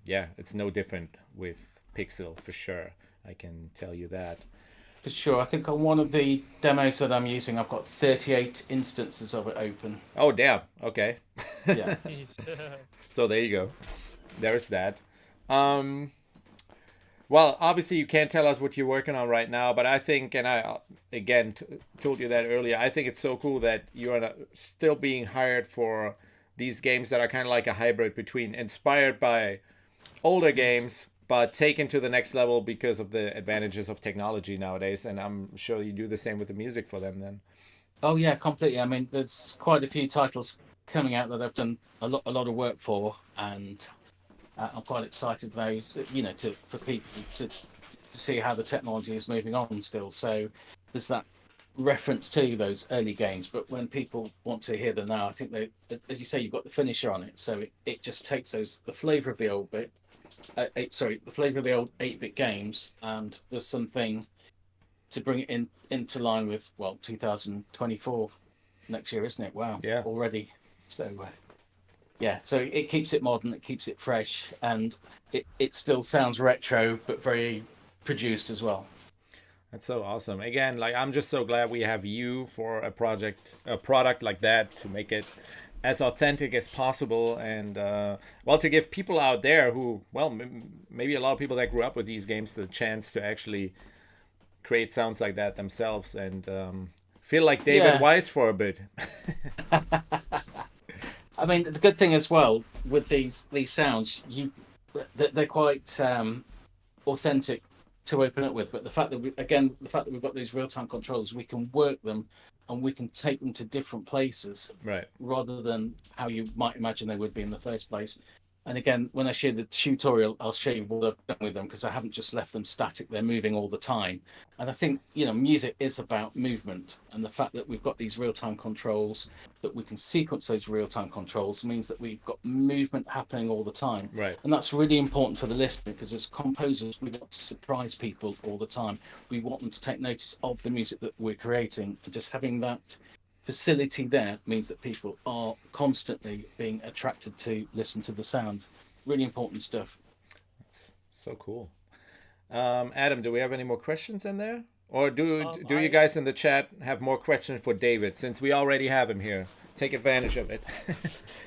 yeah, it's no different with Pixel for sure. I can tell you that. For sure. I think on one of the demos that I'm using, I've got 38 instances of it open. Oh, damn. Okay. Yeah. So there you go. There's that. Well, obviously you can't tell us what you're working on right now, but I think, and I again told you that earlier, I think it's so cool that you are still being hired for these games that are kind of like a hybrid between inspired by older games, but taken to the next level because of the advantages of technology nowadays. And I'm sure you do the same with the music for them then. Oh yeah, completely. I mean, there's quite a few titles coming out that I've done a lot of work for, and I'm quite excited those, you know, for people to see how the technology is moving on still. So there's that reference to those early games, but when people want to hear them now, I think they, as you say, you've got the finisher on it, so it just takes the flavour of the old bit. The flavour of the old 8-bit games, and there's something to bring it into line with 2024 next year, isn't it? Wow, yeah, already. So yeah, so it keeps it modern, it keeps it fresh, and it still sounds retro but very produced as well. That's so awesome. Again, like I'm just so glad we have you for a product like that to make it as authentic as possible, and well, to give people out there who, well, maybe a lot of people that grew up with these games the chance to actually create sounds like that themselves and feel like David Wise for a bit. I mean, the good thing as well with these sounds, they're quite authentic to open up with. But the fact that we've got these real-time controls, we can work them and we can take them to different places, right? Rather than how you might imagine they would be in the first place. And again, when I share the tutorial, I'll show you what I've done with them, because I haven't just left them static. They're moving all the time. And I think, music is about movement. And the fact that we've got these real-time controls, that we can sequence those real-time controls, means that we've got movement happening all the time. Right. And that's really important for the listener, because as composers, we want to surprise people all the time. We want them to take notice of the music that we're creating. And just having that facility there means that people are constantly being attracted to listen to the sound. Really important stuff. That's so cool. Adam, do we have any more questions in there, or do you guys in the chat have more questions for David, since we already have him here? Take advantage of it.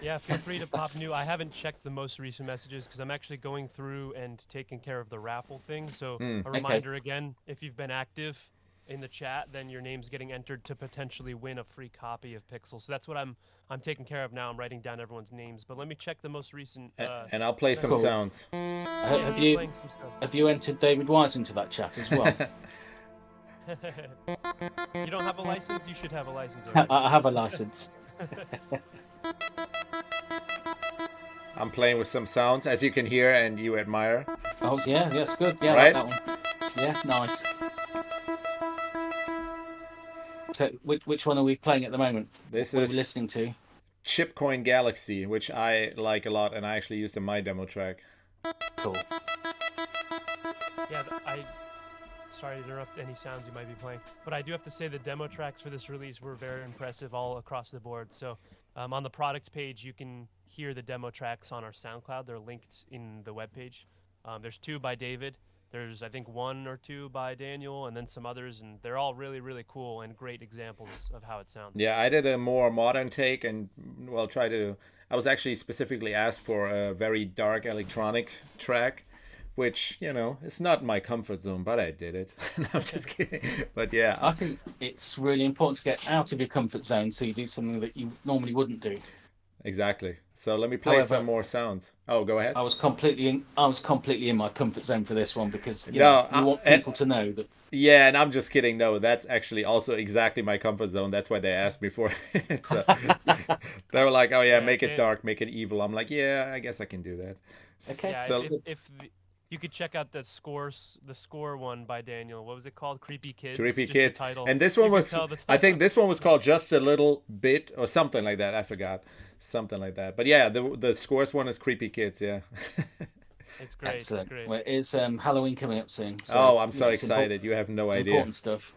Yeah, feel free to pop new. I haven't checked the most recent messages because I'm actually going through and taking care of the raffle thing. So a reminder again, if you've been active in the chat, then your name's getting entered to potentially win a free copy of Pixel. So that's what I'm taking care of now. I'm writing down everyone's names, but let me check the most recent. And I'll play some sounds. Have you entered David Wise into that chat as well? You don't have a license? You should have a license. I have a license. I'm playing with some sounds, as you can hear and you admire. Oh yeah, yes, good. Yeah, right? I like that one. Yeah, nice. So, which one are we playing at the moment? This what is are we listening to Chipcoin Galaxy, which I like a lot, and I actually used in my demo track. Cool. Yeah, sorry to interrupt any sounds you might be playing, but I do have to say the demo tracks for this release were very impressive all across the board. So on the product page, you can hear the demo tracks on our SoundCloud. They're linked in the webpage. There's 2 by David. There's, I think, 1 or 2 by Daniel, and then some others, and they're all really, really cool and great examples of how it sounds. Yeah, I did a more modern take, and well, I was actually specifically asked for a very dark electronic track, which, it's not my comfort zone, but I did it. No, I'm just kidding. But yeah. I think it's really important to get out of your comfort zone so you do something that you normally wouldn't do. Exactly. So let me play some more sounds. Oh, go ahead. I was completely in my comfort zone for this one, because you want people to know that. Yeah, and I'm just kidding. No, that's actually also exactly my comfort zone. That's why they asked me for it. So they were like, "Oh yeah, make it dark, make it evil." I'm like, "Yeah, I guess I can do that." Okay. Yeah, so you could check out the score one by Daniel. What was it called? Creepy Kids. Creepy Kids. And this one was, I think this one was called Just a Little Bit or something like that. I forgot. Something like that. But yeah, the scores one is Creepy Kids. Yeah. It's great. Excellent. It's great. Well, it's Halloween coming up soon. So, I'm so excited. You have no idea. Important stuff.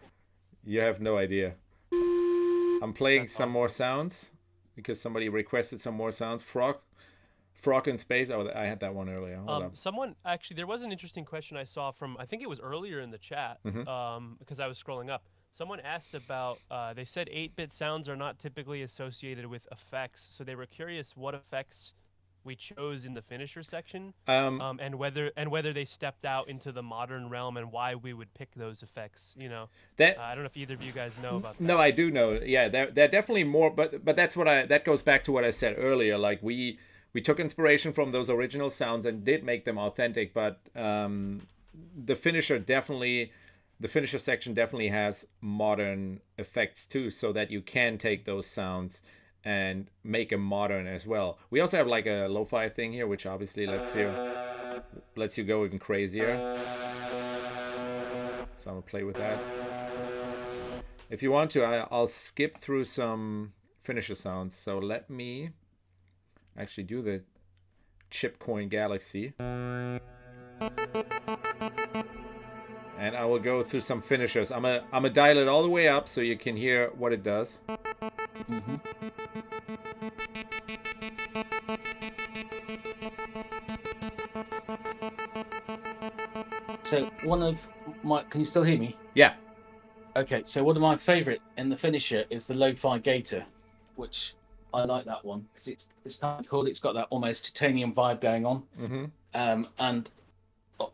You have no idea. I'm playing some more sounds because somebody requested some more sounds. Frog in Space. Oh, I had that one earlier. Hold up. Someone actually, there was an interesting question I saw from, I think it was earlier in the chat, because I was scrolling up. Someone asked about, they said 8-bit sounds are not typically associated with effects, so they were curious what effects we chose in the finisher section, and whether they stepped out into the modern realm and why we would pick those effects. I don't know if either of you guys know about that. No, I do know. Yeah, they're definitely more, but that goes back to what I said earlier. Like we took inspiration from those original sounds and did make them authentic, but the finisher section definitely has modern effects too, so that you can take those sounds and make them modern as well. We also have like a lo-fi thing here, which obviously lets you go even crazier. So I'm gonna play with that. If you want to, I'll skip through some finisher sounds. So let me actually do the Chipcoin Galaxy. And I will go through some finishers. I'm gonna dial it all the way up so you can hear what it does. Mm-hmm. So can you still hear me? Yeah. Okay, so one of my favourite in the finisher is the lo-fi gator, which I like that one because it's kind of cool. It's got that almost titanium vibe going on, and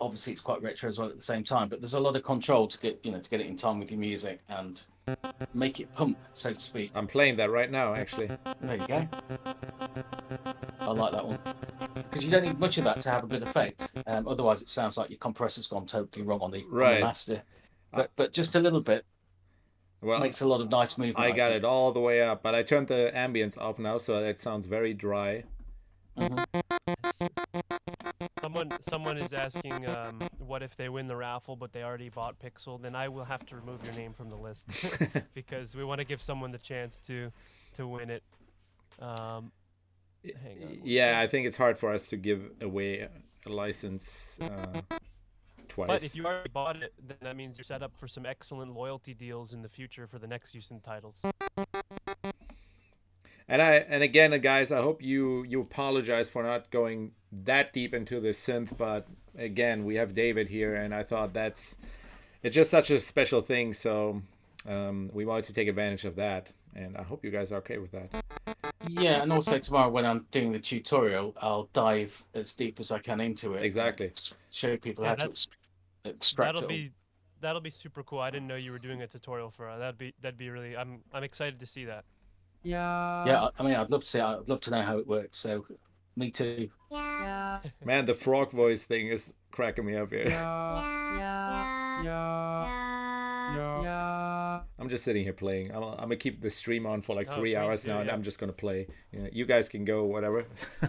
obviously it's quite retro as well at the same time. But there's a lot of control to get it in time with your music and make it pump, so to speak. I'm playing that right now, actually. There you go. I like that one because you don't need much of that to have a good effect. Otherwise, it sounds like your compressor's gone totally wrong on the master. But just a little bit. Well, makes a lot of nice movement. I got it all the way up, but I turned the ambience off now, so it sounds very dry. Someone is asking, what if they win the raffle, but they already bought Pixel? Then I will have to remove your name from the list because we want to give someone the chance to win it. Hang on. Yeah, I think it's hard for us to give away a license twice. But if you already bought it, then that means you're set up for some excellent loyalty deals in the future for the next Usynth titles. And again, guys, I hope you apologize for not going that deep into the synth, but again, we have David here, and I thought it's just such a special thing, so we wanted to take advantage of that, and I hope you guys are okay with that. Yeah, and also tomorrow when I'm doing the tutorial, I'll dive as deep as I can into it. Exactly. Show people how to extract it. That'll be super cool. I didn't know you were doing a tutorial for that'd be really. I'm excited to see that. Yeah, I mean, I'd love to see. I'd love to know how it works. So, me too. Man, the frog voice thing is cracking me up here. I'm just sitting here playing. I'm gonna keep the stream on for like 3 hours now, and I'm just gonna play. You guys can go, whatever.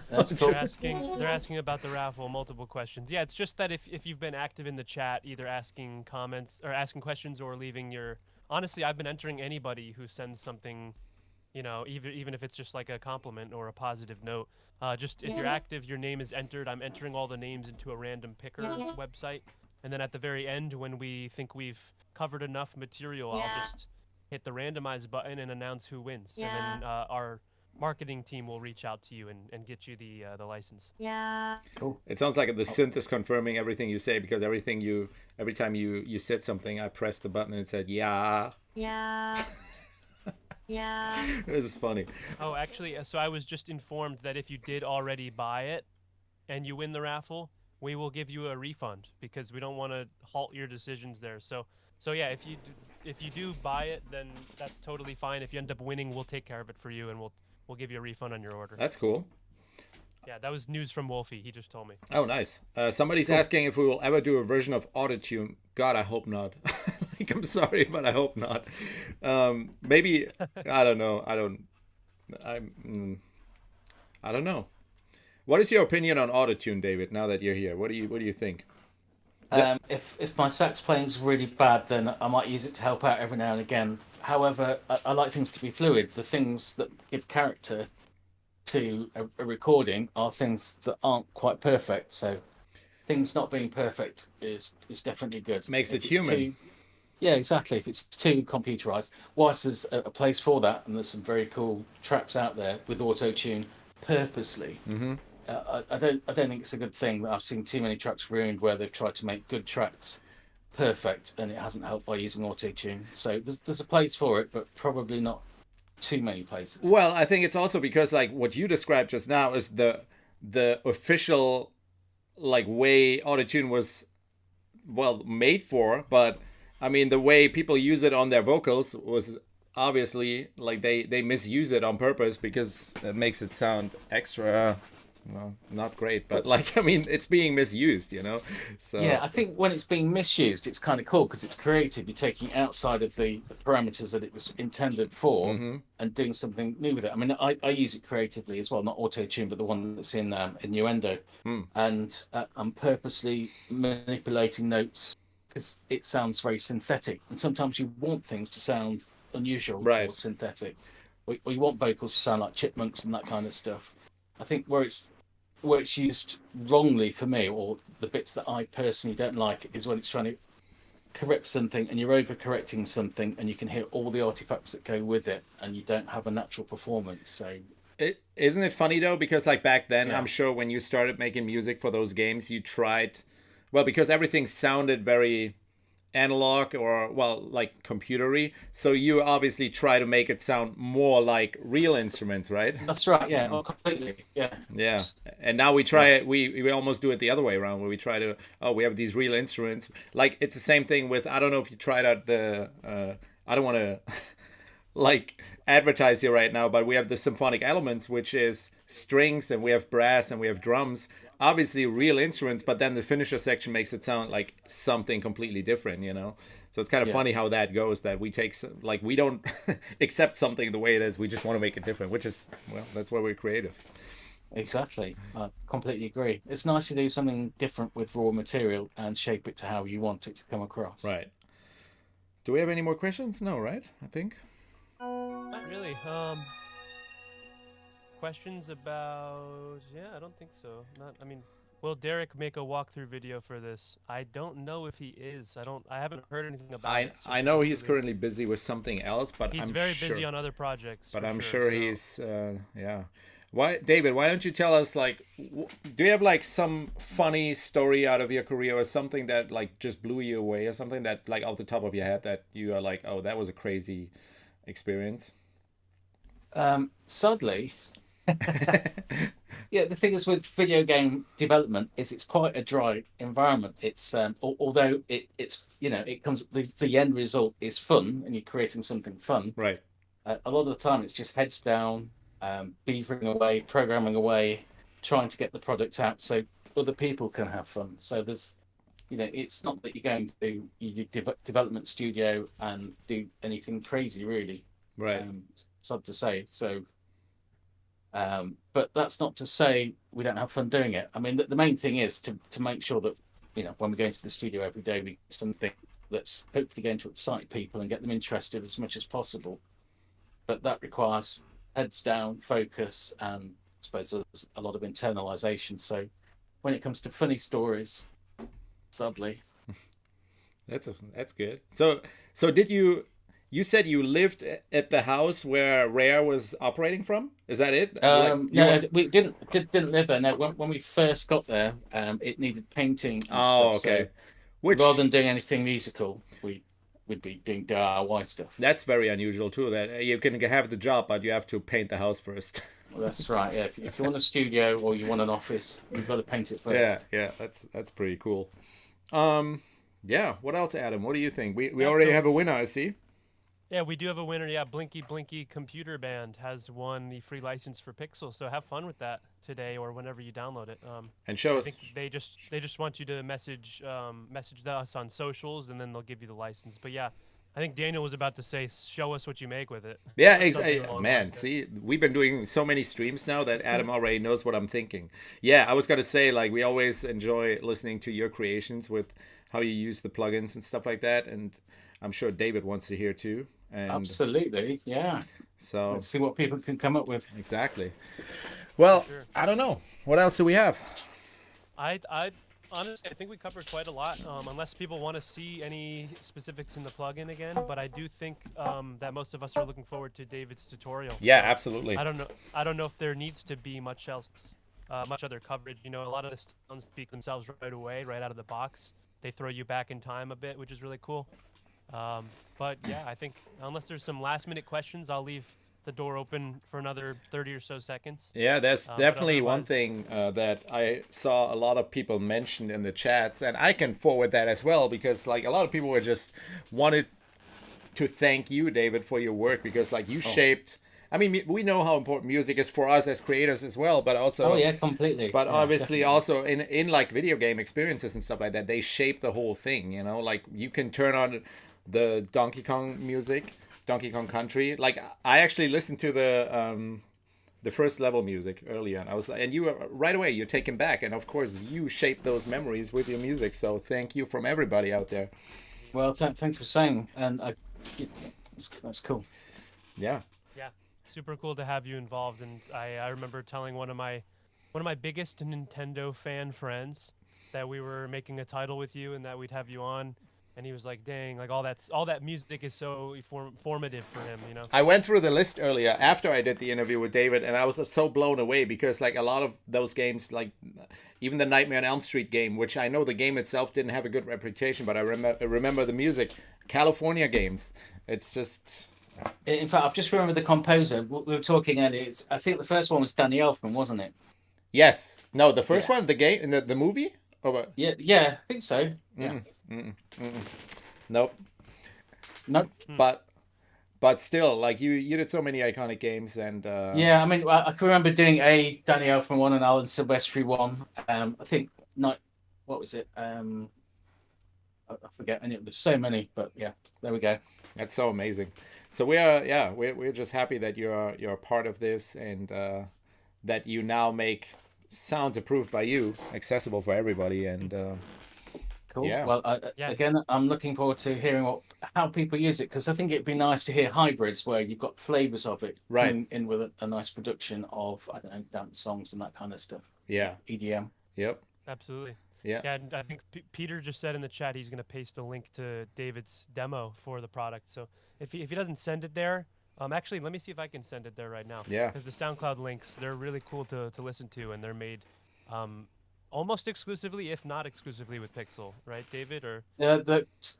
That's cool. They're asking about the raffle, multiple questions. Yeah, it's just that if you've been active in the chat, either asking comments or asking questions or leaving your. Honestly, I've been entering anybody who sends something. Even if it's just like a compliment or a positive note, just if you're active, your name is entered. I'm entering all the names into a random picker website, and then at the very end, when we think we've covered enough material, I'll just hit the randomize button and announce who wins, and then our marketing team will reach out to you and get you the license. Cool. It sounds like the synth is confirming everything you say, because every time you said something, I pressed the button and it said yeah. This is funny. Oh, actually, so I was just informed that if you did already buy it and you win the raffle, we will give you a refund because we don't want to halt your decisions there. So yeah, if you do buy it, then that's totally fine. If you end up winning, we'll take care of it for you, and we'll give you a refund on your order. That's cool. Yeah, that was news from Wolfie. He just told me. Oh, nice. Somebody's asking if we will ever do a version of Autotune. God, I hope not. I'm sorry, but I hope not. Maybe I don't know. I don't know. What is your opinion on Autotune, David? Now that you're here, what do you think? If my sax playing is really bad, then I might use it to help out every now and again. However, I like things to be fluid. The things that give character to a recording are things that aren't quite perfect. So things not being perfect is definitely good. Makes it human. Yeah, exactly. If it's too computerized, whilst there's a place for that, and there's some very cool tracks out there with auto-tune purposely. I don't think it's a good thing. That I've seen too many tracks ruined where they've tried to make good tracks perfect and it hasn't helped by using auto-tune. So there's a place for it, but probably not too many places. Well, I think it's also because like what you described just now is the official like way autotune was made for, but I mean the way people use it on their vocals was obviously like they misuse it on purpose because it makes it sound extra. Well, not great, but like, I mean, it's being misused, So yeah, I think when it's being misused, it's kind of cool because it's creative. You're taking outside of the parameters that it was intended for and doing something new with it. I mean, I use it creatively as well, not auto-tune, but the one that's in Innuendo. And I'm purposely manipulating notes because it sounds very synthetic. And sometimes you want things to sound unusual or synthetic. Or you want vocals to sound like chipmunks and that kind of stuff. I think where it's used wrongly for me, or the bits that I personally don't like, is when it's trying to correct something and you're overcorrecting something and you can hear all the artifacts that go with it and you don't have a natural performance. So isn't it funny though, because like back then, I'm sure when you started making music for those games, you tried, because everything sounded very analog or well like computery, so you obviously try to make it sound more like real instruments, right? That's right. Yeah. Oh, completely. Yeah. Yeah, and now we try it. Yes. We almost do it the other way around, where we try to we have these real instruments. Like it's the same thing with, I don't know if you tried out the I don't want to like advertise here right now, but we have the symphonic elements, which is strings, and we have brass, and we have drums. Obviously real instruments, but then the finisher section makes it sound like something completely different, you know. So it's kind of Yeah. funny how that goes. That we take like we don't accept something the way it is. We just want to make it different, which is well, that's why we're creative. Exactly. I completely agree. It's nice to do something different with raw material and shape it to how you want it to come across. Right. Do we have any more questions? No, right? I think. Not really. Questions about? Yeah, I don't think so. Not. I mean, will Derek make a walkthrough video for this? I don't know if he is. I don't. I haven't heard anything about it. So I know he's currently busy with something else, but he's I'm very sure. busy on other projects. But for I'm sure, sure so- he's yeah. Why, David? Why don't you tell us like, do you have like some funny story out of your career or something that like just blew you away or something that like off the top of your head that you are like, oh, that was a crazy experience? Sadly, yeah, the thing is with video game development is it's quite a dry environment. It's although it's it comes the end result is fun and you're creating something fun. Right. A lot of the time it's just heads down, beavering away, programming away, trying to get the product out so other people can have fun. So there's it's not that you're going to your development studio and do anything crazy really. Right. Sad to say. So but that's not to say we don't have fun doing it. I mean, the main thing is to make sure that when we go into the studio every day, we get something that's hopefully going to excite people and get them interested as much as possible. But that requires heads down, focus, and I suppose there's a lot of internalization. So when it comes to funny stories, sadly, That's good. So did you said you lived at the house where Rare was operating from? Is that it? no, we didn't live there. No, when we first got there, it needed painting and Oh, stuff. okay. So Which rather than doing anything musical, we'd be doing DIY stuff. that's very unusual too. That you can have the job, but you have to paint the house first. Well, that's right. Yeah, if you want a studio or you want an office, you've got to paint it first. Yeah, that's pretty cool. Yeah. What else, Adam? What do you think? We Yeah, already so- have a winner, I see. Yeah, we do have a winner. Yeah, Blinky Blinky Computer Band has won the free license for Pixel. So have fun with that today or whenever you download it. And show I us. think they just want you to message us on socials, and then they'll give you the license. But yeah, I think Daniel was about to say, show us what you make with it. Yeah, Something exactly. along Man, like that. see, we've been doing so many streams now that Adam already knows what I'm thinking. Yeah, I was gonna say like we always enjoy listening to your creations with how you use the plugins and stuff like that, and I'm sure David wants to hear too. And Absolutely. Yeah. so Let's see what people can come up with. exactly. Well, Sure. I don't know. What else do we have? I honestly, I think we covered quite a lot. Unless people want to see any specifics in the plugin again, but I do think that most of us are looking forward to David's tutorial. Yeah, So absolutely. I don't know. I don't know if there needs to be much else, much other coverage. A lot of the sounds speak themselves right away, right out of the box. They throw you back in time a bit, which is really cool. But yeah, I think unless there's some last-minute questions, I'll leave the door open for another 30 or so seconds. Yeah, there's But definitely one otherwise- thing that I saw a lot of people mention in the chats, and I can forward that as well because like a lot of people were just wanted to thank you, David, for your work because like you shaped. I mean, we know how important music is for us as creators as well, but also Oh yeah, completely. but Yeah, obviously definitely. also in like video game experiences and stuff like that, they shape the whole thing. Like you can turn on the Donkey Kong music, Donkey Kong Country. Like I actually listened to the first level music earlier, and I was and you were right away you're taken back, and of course you shape those memories with your music. So thank you from everybody out there. Well, thank you for saying, and that's cool. Yeah. Yeah, super cool to have you involved. And I remember telling one of my biggest Nintendo fan friends that we were making a title with you and that we'd have you on. and he was like, "Dang, like all that music is so formative for him," you know. I went through the list earlier after I did the interview with David, and I was so blown away because like a lot of those games, like even the Nightmare on Elm Street game, which I know the game itself didn't have a good reputation, but I remember the music. California games, it's just. In fact, I've just remembered the composer. We were talking earlier. I think the first one was Danny Elfman, wasn't it? Yes. No, the first Yes. one, the game, the movie. Or what? Yeah, I think so. Yeah. Nope. Nope. But still, like you did so many iconic games, and Yeah, I mean, I can remember doing a Danny Elfman one and Alan Silvestri one. I think not. What was it? I forget. And there's so many, but yeah, there we go. That's so amazing. So we're just happy that you're a part of this, and that you now make sounds approved by you accessible for everybody, and Cool. yeah. Well, again, I'm looking forward to hearing how people use it, because I think it'd be nice to hear hybrids where you've got flavors of it Right. coming in with a nice production of, I don't know, dance songs and that kind of stuff. Yeah. EDM. Yep. Absolutely. Yeah. Yeah, and I think Peter just said in the chat he's going to paste a link to David's demo for the product. So if he doesn't send it there, actually, let me see if I can send it there right now. Yeah. Because the SoundCloud links, they're really cool to listen to, and they're made almost exclusively, if not exclusively, with Pixel, right, David? Or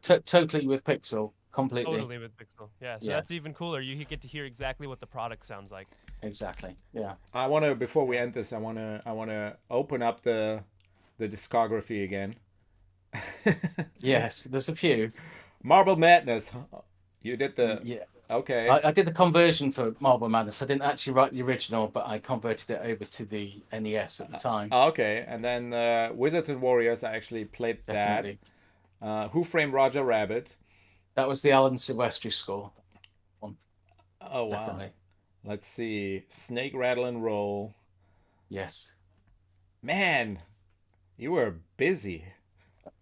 Totally with Pixel, completely. totally with Pixel. Yeah. So that's even cooler. You get to hear exactly what the product sounds like. Exactly. Yeah. I want to, before we end this, I want to open up the discography again. Yes, there's a few. Marble Madness. You did the. Yeah. Okay. I did the conversion for Marble Madness. I didn't actually write the original, but I converted it over to the NES at the time. Okay, and then Wizards and Warriors. I actually played Definitely. that. Who Framed Roger Rabbit? That was the Alan Silvestri score. Oh wow. Definitely. Let's see. Snake Rattle and Roll. Yes. Man, you were busy.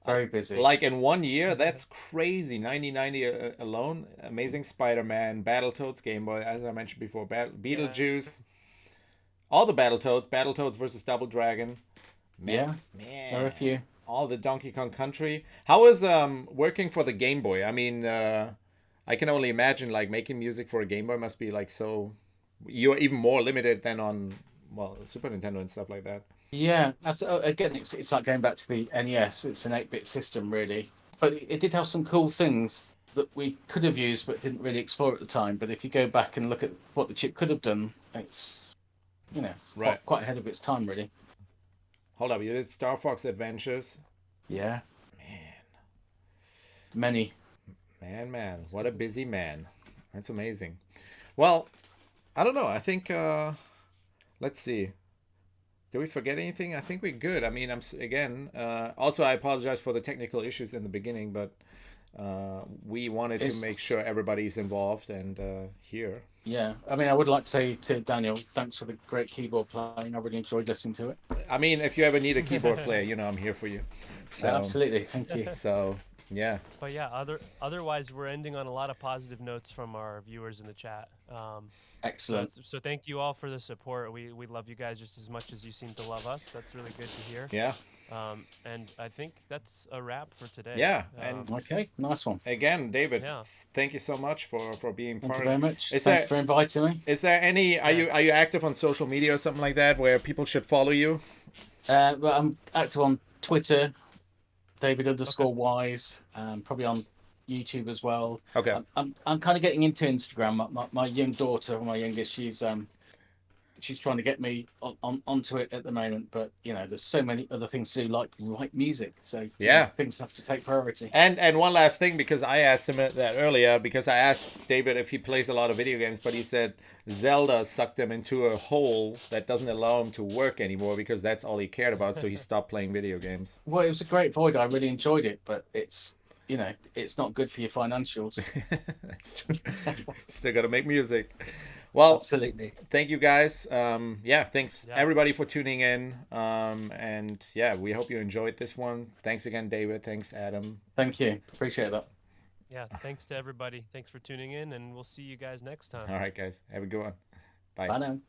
Very busy. Like in 1 year, that's crazy. 9090 alone. Amazing Spider-Man, Battletoads, Game Boy, as I mentioned before, Beetlejuice, all the Battletoads versus Double Dragon. Man, There are a few. all the Donkey Kong Country. How is working for the Game Boy? I mean, I can only imagine like making music for a Game Boy must be like so. You're even more limited than on Super Nintendo and stuff like that. Yeah, again, it's like going back to the NES. It's an 8-bit system, really. But it did have some cool things that we could have used but didn't really explore at the time. But if you go back and look at what the chip could have done, it's, Right. quite ahead of its time, really. Hold up, you did Star Fox Adventures. Yeah. Man. Many. Man, what a busy man. That's amazing. Well, I don't know. I think, let's see. Did we forget anything? I think we're good. I mean, also I apologize for the technical issues in the beginning, but we wanted to make sure everybody's involved and here. Yeah, I mean, I would like to say to Daniel, thanks for the great keyboard playing. I really enjoyed listening to it. I mean, if you ever need a keyboard player, I'm here for you. So absolutely, thank you. So yeah. But yeah, otherwise we're ending on a lot of positive notes from our viewers in the chat. Excellent. So thank you all for the support. We love you guys just as much as you seem to love us. That's really good to hear. Yeah. And I think that's a wrap for today. Yeah. And okay, nice one. Again, David, thank you so much for being part. Thank you very much. Thanks for inviting me. Is there any? Are you active on social media or something like that where people should follow you? Well, I'm active on Twitter, David_Wise. Probably on YouTube as well. Okay. I'm kind of getting into Instagram. My young daughter, my youngest, she's trying to get me onto it at the moment, but there's so many other things to do, like write music. So things have to take priority. And one last thing, because I asked him that earlier, because I asked David if he plays a lot of video games, but he said Zelda sucked him into a hole that doesn't allow him to work anymore because that's all he cared about. So he stopped playing video games. Well, it was a great void. I really enjoyed it, but it's not good for your financials. That's true. Still got to make music. Well, absolutely. Thank you guys. Thanks everybody for tuning in. And we hope you enjoyed this one. Thanks again, David. Thanks, Adam. Thank you. Appreciate that. Yeah, thanks to everybody. Thanks for tuning in, and we'll see you guys next time. All right, guys. Have a good one. Bye. Bye now.